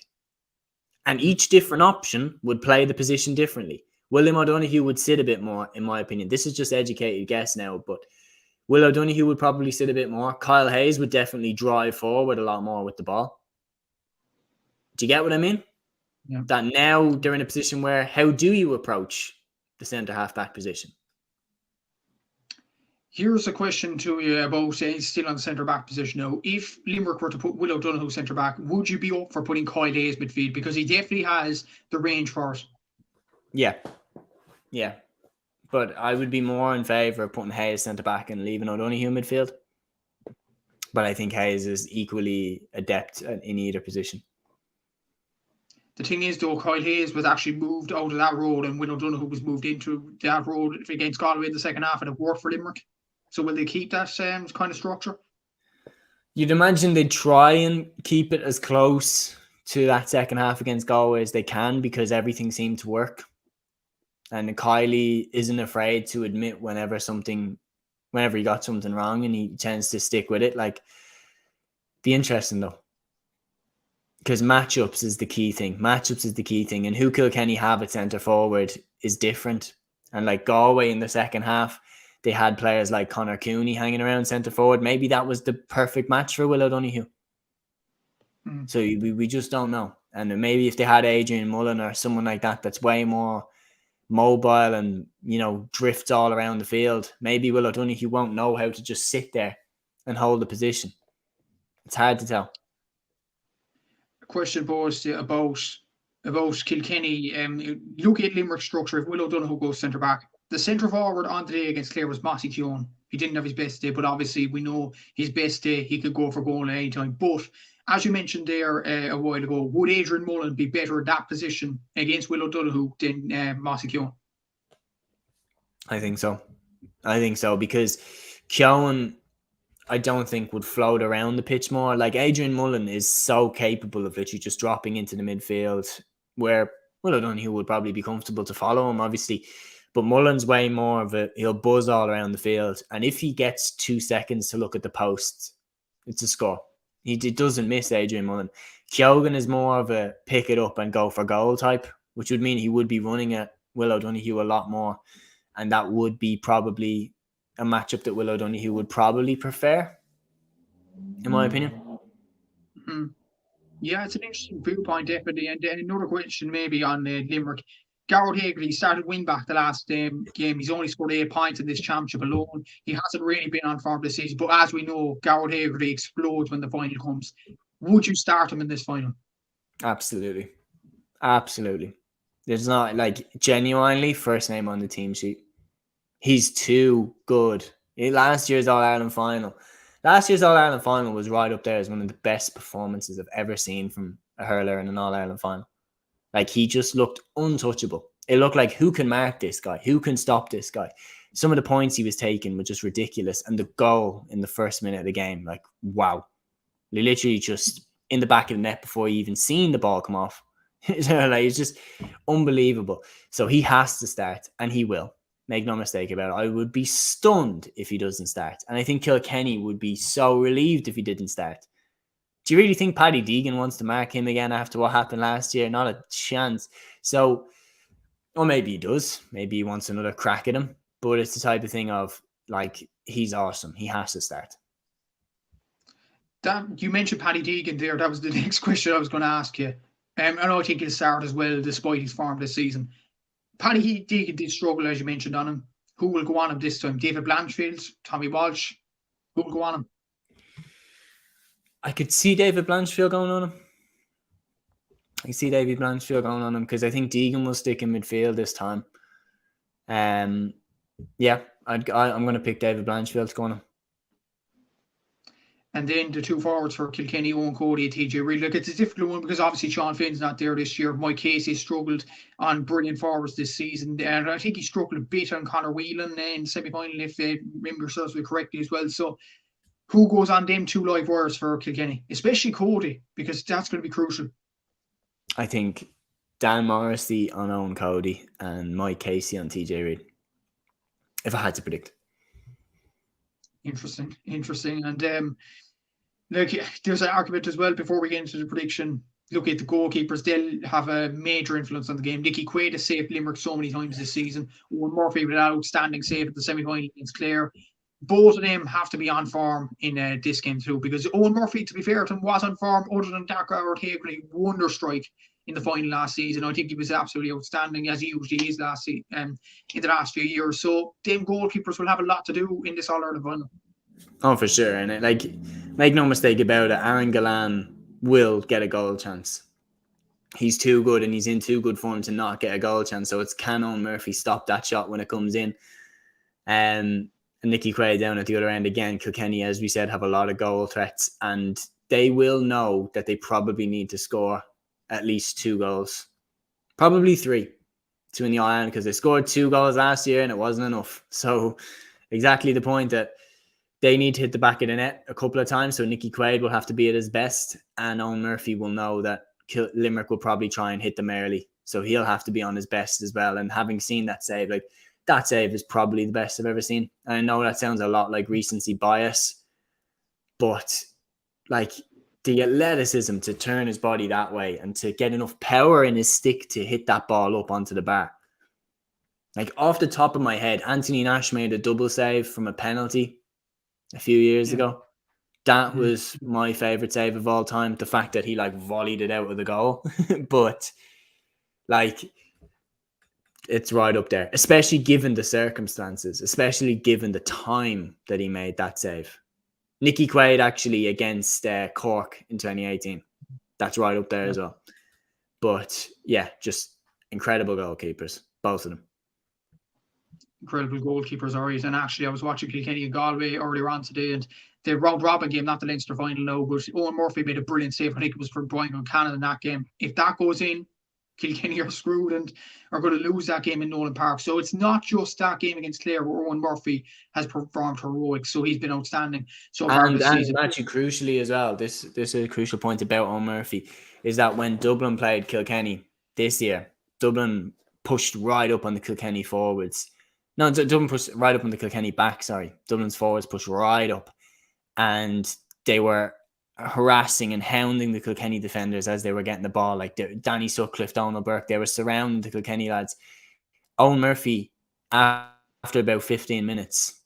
And each different option would play the position differently. William O'Donoghue would sit a bit more, in my opinion. This is just educated guess now, but Will O'Donoghue would probably sit a bit more. Kyle Hayes would definitely drive forward a lot more with the ball. Do you get what I mean? Yeah. That now they're in a position where how do you approach the centre half back position? Here's a question to you about still on the centre back position now. If Limerick were to put Will O'Donoghue centre back, would you be up for putting Kyle Hayes midfield? Because he definitely has the range for it. Yeah. But I would be more in favour of putting Hayes centre back and leaving O'Donoghue midfield. But I think Hayes is equally adept in either position. The thing is, though, Kyle Hayes was actually moved out of that road, and Will O'Donoghue was moved into that road against Galway in the second half, and it worked for Limerick. So will they keep that kind of structure? You'd imagine they'd try and keep it as close to that second half against Galway as they can, because everything seemed to work. And Kylie isn't afraid to admit whenever he got something wrong, and he tends to stick with it. Like, be interesting though, because matchups is the key thing. And who Kilkenny have at centre forward is different. And like Galway in the second half, they had players like Conor Cooney hanging around centre forward. Maybe that was the perfect match for Will O'Donoghue. So we just don't know. And maybe if they had Adrian Mullen or someone like that that's way more mobile and, drifts all around the field, maybe Will O'Donoghue won't know how to just sit there and hold the position. It's hard to tell. A question posed about Kilkenny. Look at Limerick structure. If Will O'Donoghue goes centre back, the centre forward on the day against Clare was Mossy Keown. He didn't have his best day, but obviously we know his best day, he could go for goal at any time. But as you mentioned there a while ago, would Adrian Mullen be better at that position against Will O'Donoghue than Mossy Keown? I think so, because Keown, I don't think, would float around the pitch more. Like, Adrian Mullen is so capable of literally just dropping into the midfield, where Will O'Donoghue would probably be comfortable to follow him, obviously. But Mullen's way more of he'll buzz all around the field. And if he gets 2 seconds to look at the post, it's a score. He doesn't miss Adrian Mullen. Keoghan is more of a pick it up and go for goal type, which would mean he would be running at Will O'Donoghue a lot more. And that would be probably a matchup that Will O'Donoghue would probably prefer, in my opinion. Mm-hmm. Yeah, it's an interesting viewpoint, definitely. And another question maybe on Limerick. Garrett Hagerty started wing back the last game. He's only scored 8 points in this championship alone. He hasn't really been on form this season. But as we know, Garrett Hagerty explodes when the final comes. Would you start him in this final? Absolutely. There's not, genuinely, first name on the team sheet. He's too good. Last year's All Ireland final was right up there as one of the best performances I've ever seen from a hurler in an All Ireland final. Like, he just looked untouchable. It looked like, who can mark this guy? Who can stop this guy? Some of the points he was taking were just ridiculous. And the goal in the first minute of the game, like, wow. He literally just in the back of the net before he even seen the ball come off. It's just unbelievable. So he has to start, and he will. Make no mistake about it. I would be stunned if he doesn't start. And I think Kilkenny would be so relieved if he didn't start. Do you really think Paddy Deegan wants to mark him again after what happened last year? Not a chance. So, or maybe he does. Maybe he wants another crack at him. But it's the type of thing of, he's awesome. He has to start. You mentioned Paddy Deegan there. That was the next question I was going to ask you. And I think he'll start as well, despite his form this season. Paddy Deegan did struggle, as you mentioned, on him. Who will go on him this time? David Blanchfield, Tommy Walsh? Who will go on him? I could see David Blanchfield going on him. Because I think Deegan will stick in midfield this time. Yeah, I'm going to pick David Blanchfield to go on him. And then the two forwards for Kilkenny, Owen Cody and TJ Reid. Look, it's a difficult one because obviously Sean Finn's not there this year. Mike Casey struggled on brilliant forwards this season. And I think he struggled a bit on Conor Whelan in the semi-final, if they remember yourselves correctly as well. So who goes on them two live wires for Kilkenny? Especially Cody, because that's going to be crucial. I think Dan Morrissey on Owen Cody and Mike Casey on TJ Reid, if I had to predict. Interesting. And look, there's an argument as well before we get into the prediction. Look at the goalkeepers; they'll have a major influence on the game. Nicky Quaid has saved Limerick so many times this season. Owen Murphy with an outstanding save at the semi-final against Clare. Both of them have to be on form in this game too, because Owen Murphy, to be fair to him, was on form other than Garrett Hagerty wonder strike in the final last season. I think he was absolutely outstanding, as he usually is in the last few years. So them goalkeepers will have a lot to do in this All-Ireland final. Oh, for sure. And make no mistake about it, Aaron Gallan will get a goal chance. He's too good and he's in too good form to not get a goal chance. So it's, can Owen Murphy stop that shot when it comes in? And Nicky Quaid down at the other end again. Kilkenny, as we said, have a lot of goal threats, and they will know that they probably need to score at least 2 goals, probably 3 to win the All Ireland, because they scored 2 goals last year and it wasn't enough. So exactly the point that they need to hit the back of the net a couple of times. So Nicky Quaid will have to be at his best, and Owen Murphy will know that Limerick will probably try and hit them early. So he'll have to be on his best as well. And having seen that save, like, that save is probably the best I've ever seen. And I know that sounds a lot like recency bias, but like the athleticism to turn his body that way and to get enough power in his stick to hit that ball up onto the bar. Like, off the top of my head, Anthony Nash made a double save from a penalty a few years ago. That was my favorite save of all time. The fact that he like volleyed it out of the goal. But like, it's right up there, especially given the circumstances, especially given the time that he made that save. Nicky Quaid actually against Cork in 2018. That's right up there as well. But yeah, just incredible goalkeepers, both of them. Incredible goalkeepers, alright. And actually, I was watching Kilkenny and Galway earlier on today, and the round robin game, not the Leinster final now, but Owen Murphy made a brilliant save. I think it was for Brian O'Connell in that game. If that goes in, Kilkenny are screwed and are going to lose that game in Nolan Park. So it's not just that game against Clare where Owen Murphy has performed heroic. So he's been outstanding so far this season. And actually, crucially as well, this is a crucial point about Owen Murphy, is that when Dublin played Kilkenny this year, Dublin pushed right up on the Kilkenny forwards. No, Dublin pushed right up on the Kilkenny back, sorry. Dublin's forwards pushed right up, and they were harassing and hounding the Kilkenny defenders as they were getting the ball. Like Danny Sutcliffe, Donald Burke, they were surrounding the Kilkenny lads. Owen Murphy, after about 15 minutes,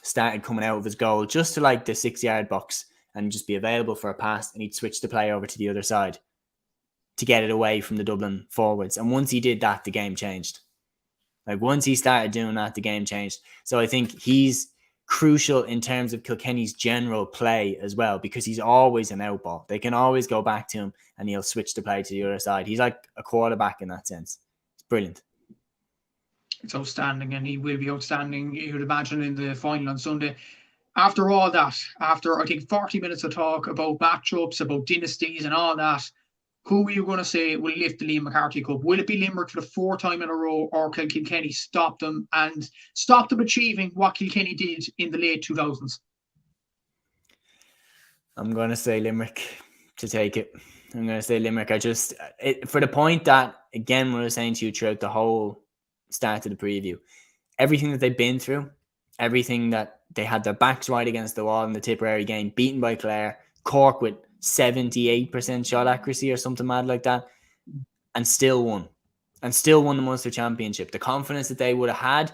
started coming out of his goal just to like the 6-yard box and just be available for a pass, and he'd switch the play over to the other side to get it away from the Dublin forwards. And once he did that, the game changed. Like, once he started doing that, the game changed. So I think he's crucial in terms of Kilkenny's general play as well, because he's always an out ball. They can always go back to him and he'll switch the play to the other side. He's like a quarterback in that sense. It's brilliant. It's outstanding, and he will be outstanding, you would imagine, in the final on Sunday. After all that, after I think 40 minutes of talk about matchups, about dynasties and all that, who are you going to say will lift the Liam McCarthy Cup? Will it be Limerick for the 4th time in a row, or can Kilkenny stop them achieving what Kilkenny did in the late 2000s? I'm going to say Limerick to take it. I'm going to say Limerick. For the point that, again, what I was saying to you throughout the whole start of the preview, everything that they've been through, everything that they had their backs right against the wall in the Tipperary game, beaten by Clare, Cork with 78% shot accuracy or something mad like that, and still won the Munster Championship. The confidence that they would have had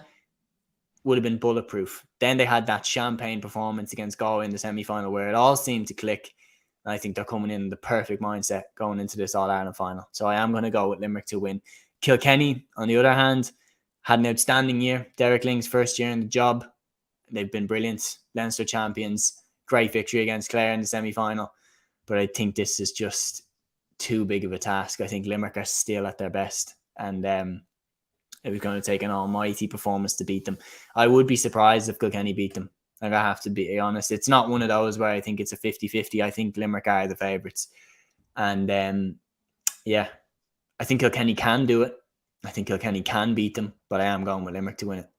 would have been bulletproof. Then they had that champagne performance against Galway in the semi-final where it all seemed to click. And I think they're coming in the perfect mindset going into this All-Ireland final. So I am going to go with Limerick to win. Kilkenny, on the other hand, had an outstanding year. Derek Ling's first year in the job. They've been brilliant. Leinster champions. Great victory against Clare in the semi-final. But I think this is just too big of a task. I think Limerick are still at their best. And it was going to take an almighty performance to beat them. I would be surprised if Kilkenny beat them. Like, I have to be honest. It's not one of those where I think it's a 50-50. I think Limerick are the favourites. And yeah, I think Kilkenny can do it. I think Kilkenny can beat them. But I am going with Limerick to win it.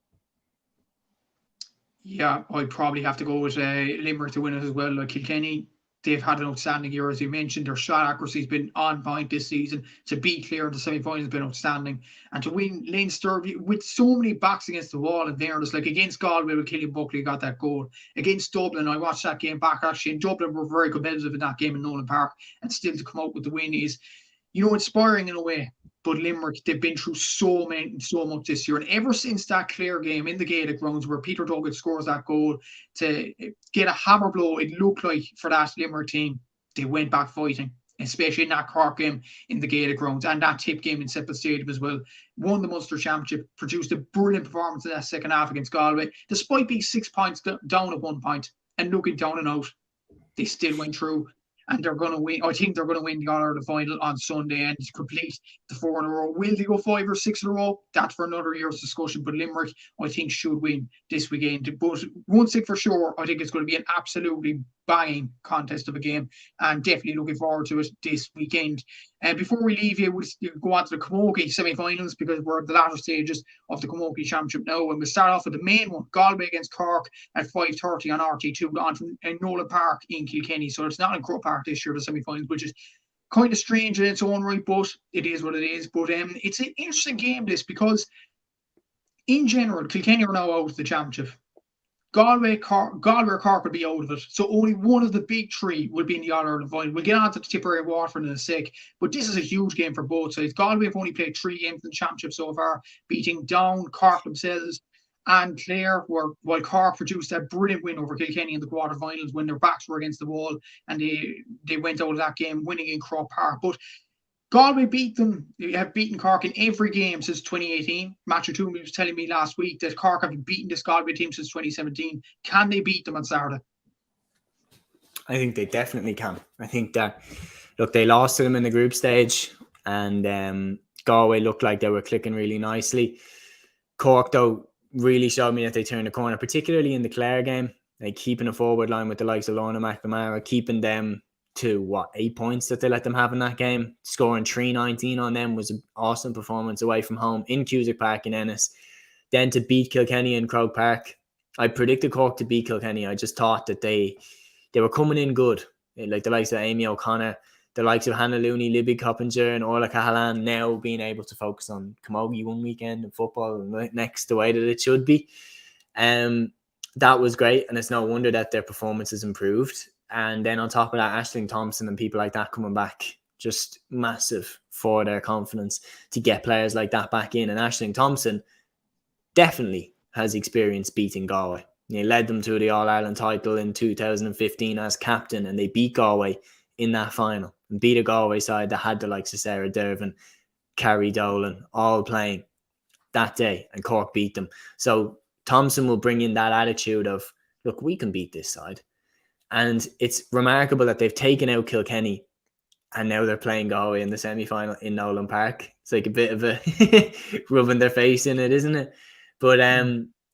Yeah, I'd probably have to go with Limerick to win it as well. Like, Kilkenny, they've had an outstanding year, as you mentioned. Their shot accuracy has been on point this season. To beat Clare in the semi-finals has been outstanding. And to win Leinster with so many backs against the wall in fairness, like against Galway with Killian Buckley got that goal. Against Dublin, I watched that game back actually, and Dublin were very competitive in that game in Nolan Park, and still to come out with the win is, inspiring in a way. But Limerick, they've been through so much this year. And ever since that Clare game in the Gaelic grounds where Peter Duggan scores that goal to get a hammer blow, it looked like, for that Limerick team, they went back fighting, especially in that Cork game in the Gaelic grounds and that Tip game in Semple Stadium as well. Won the Munster Championship, produced a brilliant performance in that second half against Galway. Despite being 6 points down at 1 point and looking down and out, they still went through. And they're going to win. I think they're going to win the All Ireland final on Sunday and complete the 4 in a row. Will they go 5 or 6 in a row? That's for another year's discussion. But Limerick, I think, should win this weekend. But one thing for sure, I think it's going to be an absolutely banging contest of a game, and definitely looking forward to it this weekend. Before we leave you, we'll go on to the Camogie semi-finals because we're at the latter stages of the Camogie Championship now. And we'll start off with the main one, Galway against Cork at 5:30 on RT2 on from Nolan Park in Kilkenny. So it's not in Croke Park this year, the semi-finals, which is kind of strange in its own right, but it is what it is. But it's an interesting game, this, because in general, Kilkenny are now out of the championship. Galway or Cork will be out of it. So only one of the big three will be in the All Ireland final. We'll get on to the Tipperary Waterford in a sec, but this is a huge game for both sides. Galway have only played 3 games in the championship so far, beating Down, Cork themselves, and Clare, while Cork produced that brilliant win over Kilkenny in the quarterfinals when their backs were against the wall, and they went out of that game winning in Croke Park. But Galway have beaten Cork in every game since 2018. Matthew Toomey was telling me last week that Cork have beaten this Galway team since 2017. Can they beat them on Saturday? I think they definitely can. I think that, look, they lost to them in the group stage, and Galway looked like they were clicking really nicely. Cork, though, really showed me that they turned the corner, particularly in the Clare game. Like keeping a forward line with the likes of Lorna McNamara, keeping them to 8 points that they let them have in that game. Scoring 319 on them was an awesome performance away from home in Cusack Park in Ennis. Then to beat Kilkenny in Croke Park. I predicted Cork to beat Kilkenny. I just thought that they were coming in good. Like the likes of Amy O'Connor, the likes of Hannah Looney, Libby Coppinger and Orla Cahalane now being able to focus on Camogie one weekend and football next the way that it should be. That was great, and it's no wonder that their performance has improved. And then on top of that, Aisling Thompson and people like that coming back, just massive for their confidence to get players like that back in. And Aisling Thompson definitely has experience beating Galway. He led them to the All Ireland title in 2015 as captain, and they beat Galway in that final and beat a Galway side that had the likes of Sarah Dervin, Carrie Dolan, all playing that day, and Cork beat them. So Thompson will bring in that attitude of, look, we can beat this side. And it's remarkable that they've taken out Kilkenny and now they're playing Galway in the semi-final in Nolan Park. It's like a bit of a rubbing their face in it, isn't it? But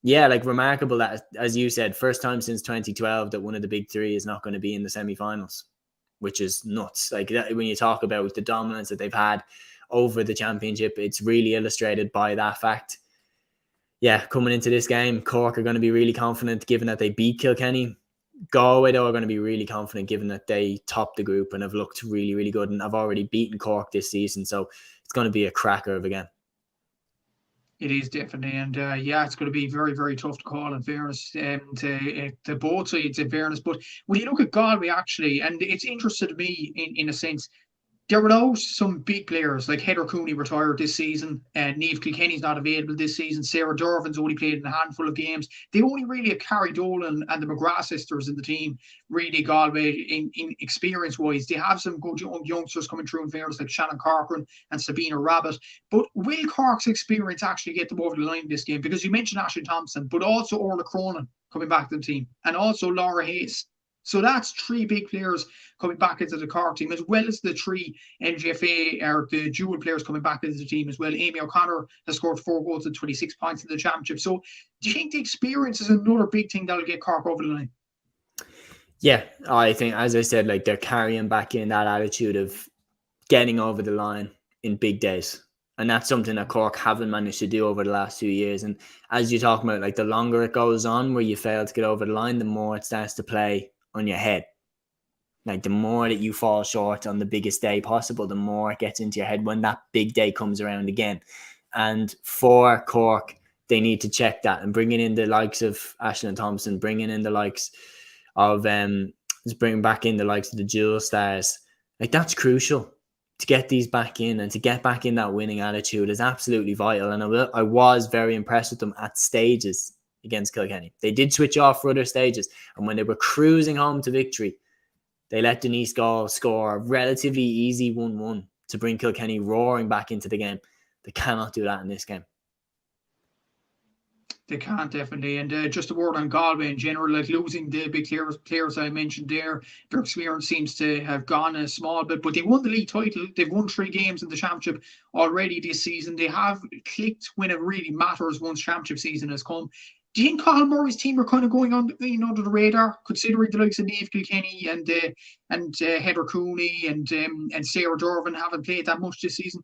yeah, like remarkable that, as you said, first time since 2012 that one of the big three is not going to be in the semi-finals, which is nuts. Like that, when you talk about the dominance that they've had over the championship, it's really illustrated by that fact. Yeah, coming into this game, Cork are going to be really confident given that they beat Kilkenny. Galway, though, are going to be really confident given that they topped the group and have looked really, really good and have already beaten Cork this season. So it's going to be a cracker of a game. It is definitely, and yeah, it's going to be very, very tough to call in fairness to both sides in fairness. But when you look at Galway, actually, and it's interesting to me in a sense, there were now some big players like Heather Cooney retired this season, and Niamh Kilkenny's not available this season. Sarah Dervin's only played in a handful of games. They only really have Carrie Dolan and the McGrath sisters in the team, really, Galway, in experience-wise. They have some good youngsters coming through in fairness, like Shannon Corcoran and Sabina Rabbit. But will Cork's experience actually get them over the line in this game? Because you mentioned Aisling Thompson, but also Orla Cronin coming back to the team, and also Laura Hayes. So that's 3 big players coming back into the Cork team, as well as the 3 NGFA or the dual players coming back into the team as well. Amy O'Connor has scored 4 goals and 26 points in the championship. So do you think the experience is another big thing that'll get Cork over the line? Yeah, I think, as I said, like they're carrying back in that attitude of getting over the line in big days. And that's something that Cork haven't managed to do over the last 2 years. And as you talk about, like the longer it goes on where you fail to get over the line, the more it starts to play on your head. Like the more that you fall short on the biggest day possible, the more it gets into your head when that big day comes around again. And for Cork, they need to check that and bringing in the likes of Aisling Thompson, bringing in the likes of bringing back in the likes of the Jewel Stars. Like that's crucial to get these back in, and to get back in that winning attitude is absolutely vital. And I was very impressed with them at stages against Kilkenny. They did switch off for other stages, and when they were cruising home to victory, they let Denise Gall score a relatively easy 1-1 to bring Kilkenny roaring back into the game. They cannot do that in this game. They can't, definitely. And just a word on Galway in general, like losing the big players I mentioned there, their experience seems to have gone a small bit, but they won the league title. They've won 3 games in the championship already this season. They have clicked when it really matters once championship season has come. Do you think Colin Murray's team are kind of going on under the radar, considering the likes of Niamh Kilkenny and Heather Cooney and Sarah Durvin haven't played that much this season?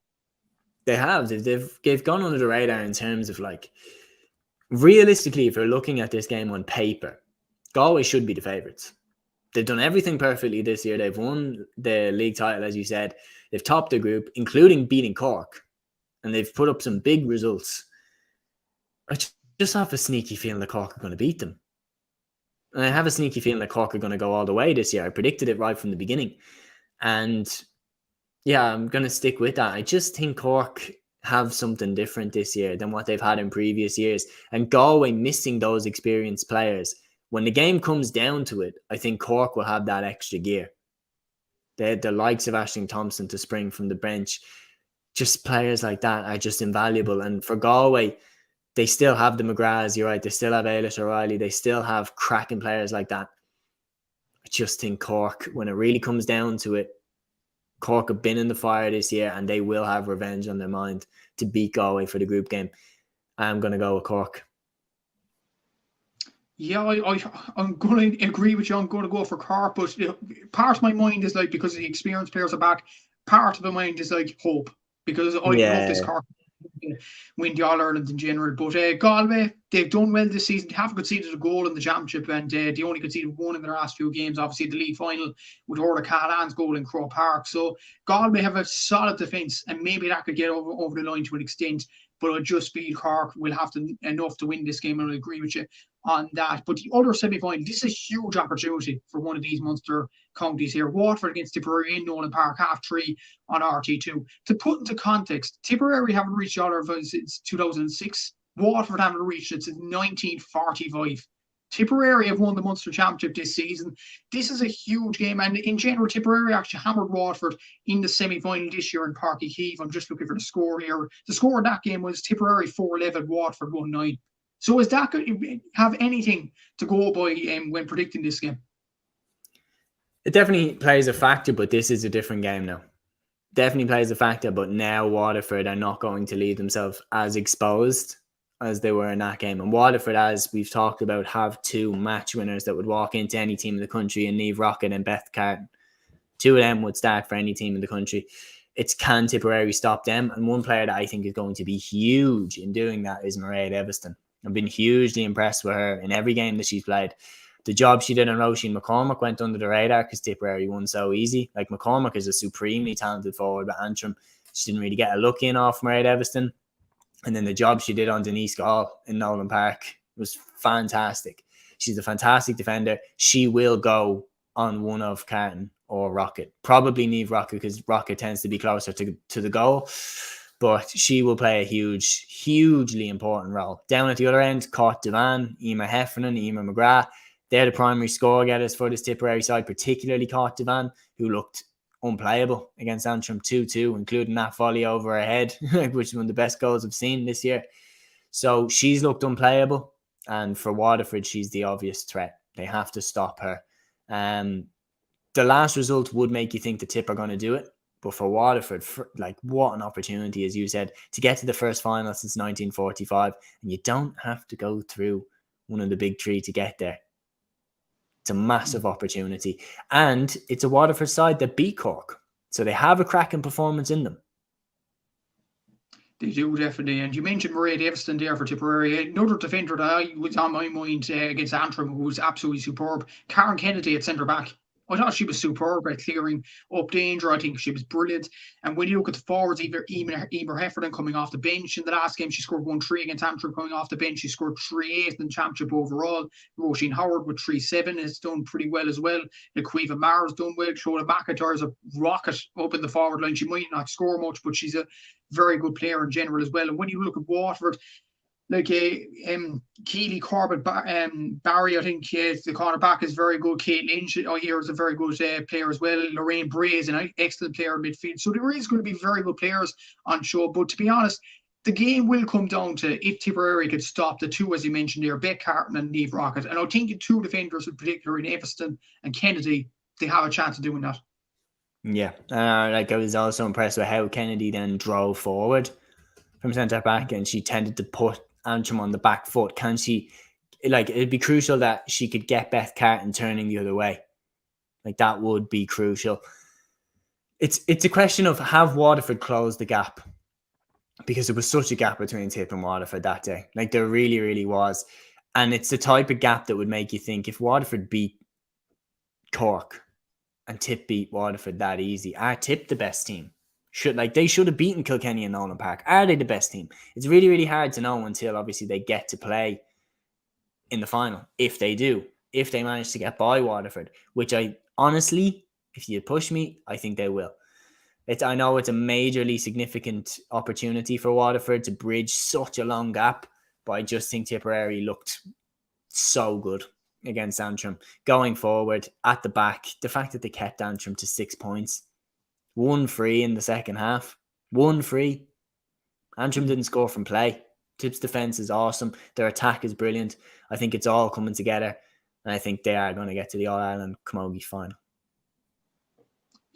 They have. They've gone under the radar in terms of like, realistically, if you're looking at this game on paper, Galway should be the favourites. They've done everything perfectly this year. They've won the league title, as you said. They've topped the group, including beating Cork, and they've put up some big results. I just have a sneaky feeling that Cork are going to beat them. And I have a sneaky feeling that Cork are going to go all the way this year. I predicted it right from the beginning. And yeah, I'm going to stick with that. I just think Cork have something different this year than what they've had in previous years. And Galway missing those experienced players. When the game comes down to it, I think Cork will have that extra gear. The likes of Aisling Thompson to spring from the bench. Just players like that are just invaluable. And for Galway, they still have the McGraths, you're right. They still have Eilish O'Reilly. They still have cracking players like that. I just think Cork, when it really comes down to it, Cork have been in the fire this year and they will have revenge on their mind to beat Galway for the group game. I'm going to go with Cork. Yeah, I'm going to agree with you. I'm going to go for Cork, but part of my mind is like, because the experienced players are back, part of my mind is like hope, because I love this Cork win the All Ireland in general. But Galway, they've done well this season. They haven't conceded a goal in the championship, and they only conceded one in their last few games. Obviously, the league final with Orla Callahan's goal in Croke Park. So Galway have a solid defence, and maybe that could get over the line to an extent. But I just feel Cork will have enough to win this game, and I agree with you on that. But the other semi-final, this is a huge opportunity for one of these Munster counties here. Waterford against Tipperary in Nolan Park, 3:30 on RT2. To put into context, Tipperary haven't reached the All Ireland since 2006. Waterford haven't reached it since 1945. Tipperary have won the Munster Championship this season. This is a huge game, and in general, Tipperary actually hammered Waterford in the semi-final this year in Páirc Uí Chaoimh. I'm just looking for the score here. The score in that game was Tipperary 4-11, Waterford 1-9. So is that going to have anything to go by when predicting this game? It definitely plays a factor, but this is a different game now. Definitely plays a factor, but now Waterford are not going to leave themselves as exposed as they were in that game. And Waterford, as we've talked about, have two match winners that would walk into any team in the country, and Niamh Rockett and Beth Carton. Two of them would start for any team in the country. It's can Tipperary stop them? And one player that I think is going to be huge in doing that is Mairead Eviston. I've been hugely impressed with her in every game that she's played. The job she did on Roisin McCormack went under the radar because Tipperary won so easy. Like, McCormack is a supremely talented forward, but Antrim, she didn't really get a look in off Mairead Eviston. And then the job she did on Denise Gall in Nolan Park was fantastic. She's a fantastic defender. She will go on one of Carton or Rockett. Probably Niamh Rockett, because Rockett tends to be closer to the goal. But she will play a hugely important role. Down at the other end, Cort Devan, Emma Heffernan, Emma McGrath. They're the primary score getters for this Tipperary side, particularly Cort Devan, who looked unplayable against Antrim 2-2, including that volley over her head, which is one of the best goals I've seen this year. So she's looked unplayable. And for Waterford, she's the obvious threat. They have to stop her. The last result would make you think the Tip are going to do it. But for Waterford, what an opportunity, as you said, to get to the first final since 1945. And you don't have to go through one of the big three to get there. It's a massive opportunity. And it's a Waterford side that beat Cork. So they have a cracking performance in them. They do, definitely. And you mentioned Mairead Eviston there for Tipperary. Another defender that was on my mind against Antrim, who was absolutely superb, Karen Kennedy at centre-back. I thought she was superb at clearing up danger. I think she was brilliant. And when you look at the forwards, Emer Heffernan coming off the bench in the last game, she scored 1-3 against Antrim coming off the bench. She scored 3-8 in the championship overall. Roisin Howard with 3-7 has done pretty well as well. Laquiva Marr has done well. Shola McIntyre is a rocket up in the forward line. She might not score much, but she's a very good player in general as well. And when you look at Waterford, like Keely Corbett Barry, I think the cornerback is very good. Kate Lynch here is a very good player as well. Lorraine Bray is an excellent player in midfield. So there is going to be very good players on show. But to be honest, the game will come down to if Tipperary could stop the two, as you mentioned there, Beck Carton and Niamh Rockett. And I think the two defenders in particular, in Eviston and Kennedy, they have a chance of doing that. Yeah, I was also impressed with how Kennedy then drove forward from centre back, and she tended to put Antrim on the back foot. Can she like it'd be crucial that she could get Beth Carton turning the other way. Like that would be crucial. It's a question of have Waterford closed the gap, because there was such a gap between Tip and Waterford that day. Like there really, really was. And it's the type of gap that would make you think if Waterford beat Cork and Tip beat Waterford that easy, are Tip the best team? They should have beaten Kilkenny and Nolan Park. Are they the best team? It's really, really hard to know until obviously they get to play in the final. If they do, if they manage to get by Waterford, which I honestly, if you push me, I think they will. I know it's a majorly significant opportunity for Waterford to bridge such a long gap, but I just think Tipperary looked so good against Antrim. Going forward, at the back, the fact that they kept Antrim to 6 points, 1 free in the second half, 1 free. Antrim didn't score from play. Tip's defence is awesome. Their attack is brilliant. I think it's all coming together, and I think they are going to get to the All Ireland Camogie final.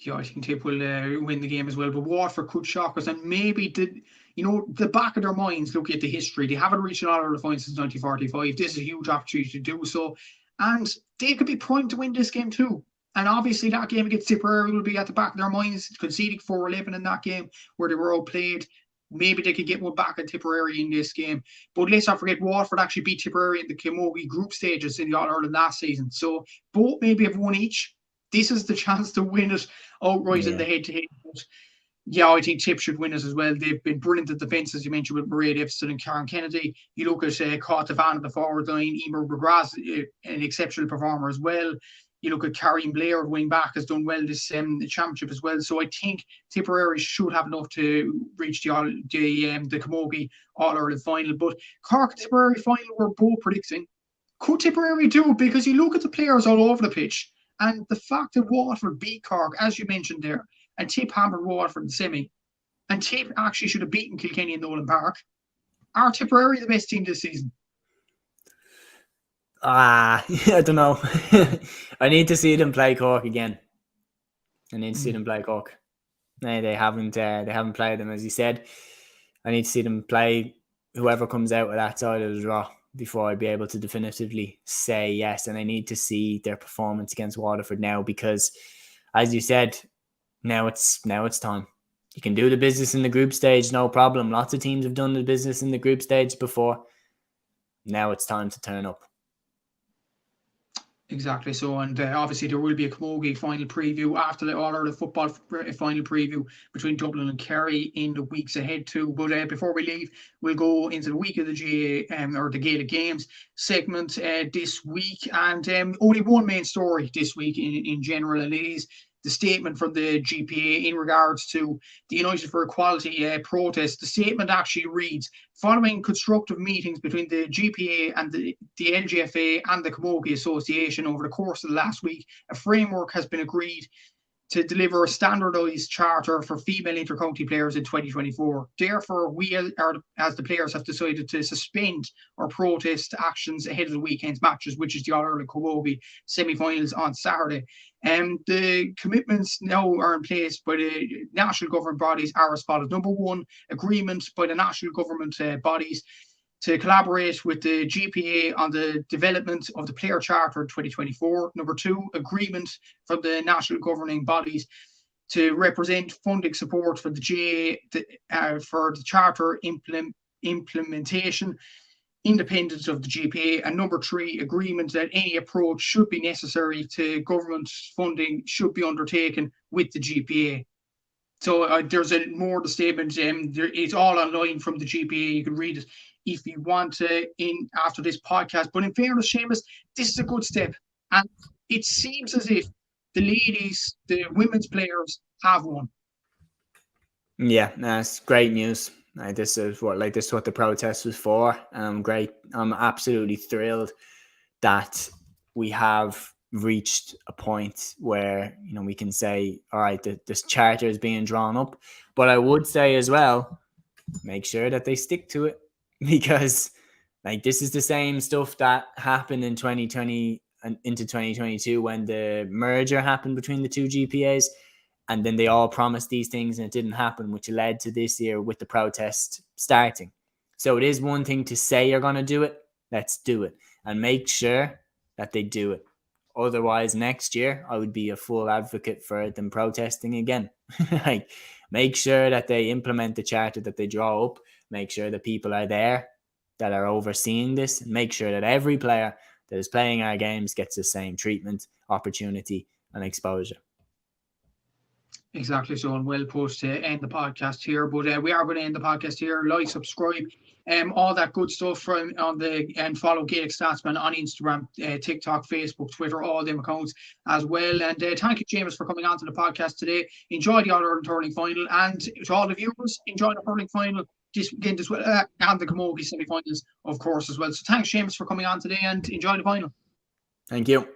Yeah, I think Tip will win the game as well. But Waterford could shock us, and maybe the back of their minds look at the history. They haven't reached an All Ireland final since 1945. This is a huge opportunity to do so, and they could be primed to win this game too. And obviously, that game against Tipperary will be at the back of their minds, conceding 4-11 in that game where they were outplayed. Maybe they could get one back at Tipperary in this game. But let's not forget, Waterford actually beat Tipperary in the Camogie group stages in the All Ireland last season. So both maybe have won each. This is the chance to win it outright in the head-to-head. But yeah, I think Tip should win it as well. They've been brilliant at defence, as you mentioned, with Maria Davison and Karen Kennedy. You look at Caught at the forward line. Emer McGrath, an exceptional performer as well. You look at Karine Blair, wing back, has done well this championship as well. So I think Tipperary should have enough to reach the Camogie All-Ireland final. But Cork and Tipperary final we're both predicting. Could Tipperary do it? Because you look at the players all over the pitch, and the fact that Waterford beat Cork, as you mentioned there, and Tip hammered Waterford in semi, and Tip actually should have beaten Kilkenny and Nolan Park. Are Tipperary the best team this season? I don't know. I need to see them play Cork again. They haven't played them, as you said. I need to see them play whoever comes out of that side of the draw before I'd be able to definitively say yes. And I need to see their performance against Waterford now, because, as you said, now it's time. You can do the business in the group stage, no problem. Lots of teams have done the business in the group stage before. Now it's time to turn up. Exactly so, and obviously there will be a Camogie final preview after the All Ireland football final preview between Dublin and Kerry in the weeks ahead too. But before we leave, we'll go into the week of the GAA or the Gaelic Games segment this week, and only one main story this week in general, and it is the statement from the GPA in regards to the United for Equality protest. The statement actually reads, following constructive meetings between the GPA and the LGFA and the Camogie Association over the course of the last week, a framework has been agreed to deliver a standardised charter for female intercounty players in 2024. Therefore, we as the players have decided to suspend our protest actions ahead of the weekend's matches, which is the All Ireland Camogie semi-finals on Saturday. The commitments now are in place by the national government bodies are as follows. Number one, agreement by the national government bodies to collaborate with the GPA on the development of the player charter in 2024. Number two, agreement from the national governing bodies to represent funding support for the GA for the charter implementation independent of the GPA. And number three, agreement that any approach should be necessary to government funding should be undertaken with the GPA. So there's more of the statement. It's all online from the GPA. You can read it if you want to after this podcast. But in fairness, Seamus, this is a good step. And it seems as if the ladies, the women's players have won. Yeah, that's great news. This is what the protest was for. Great. I'm absolutely thrilled that we have reached a point where we can say, all right, this charter is being drawn up. But I would say as well, make sure that they stick to it, because this is the same stuff that happened in 2020 and into 2022 when the merger happened between the two GPAs. And then they all promised these things and it didn't happen, which led to this year with the protest starting. So it is one thing to say you're going to do it. Let's do it. and make sure that they do it. Otherwise, next year, I would be a full advocate for them protesting again. Like, make sure that they implement the charter that they draw up, make sure that people are there that are overseeing this, make sure that every player that is playing our games gets the same treatment, opportunity, and exposure. Exactly so, and well put to end the podcast here. But we are going to end the podcast here. Like, subscribe, all that good stuff and follow Gaelic Statsman on Instagram, TikTok, Facebook, Twitter, all them accounts as well. And thank you, Seamus, for coming on to the podcast today. Enjoy the All Ireland hurling final, and to all the viewers, enjoy the hurling final this weekend as well, and the Camogie semi-finals, of course, as well. So thanks, Seamus, for coming on today, and enjoy the final. Thank you.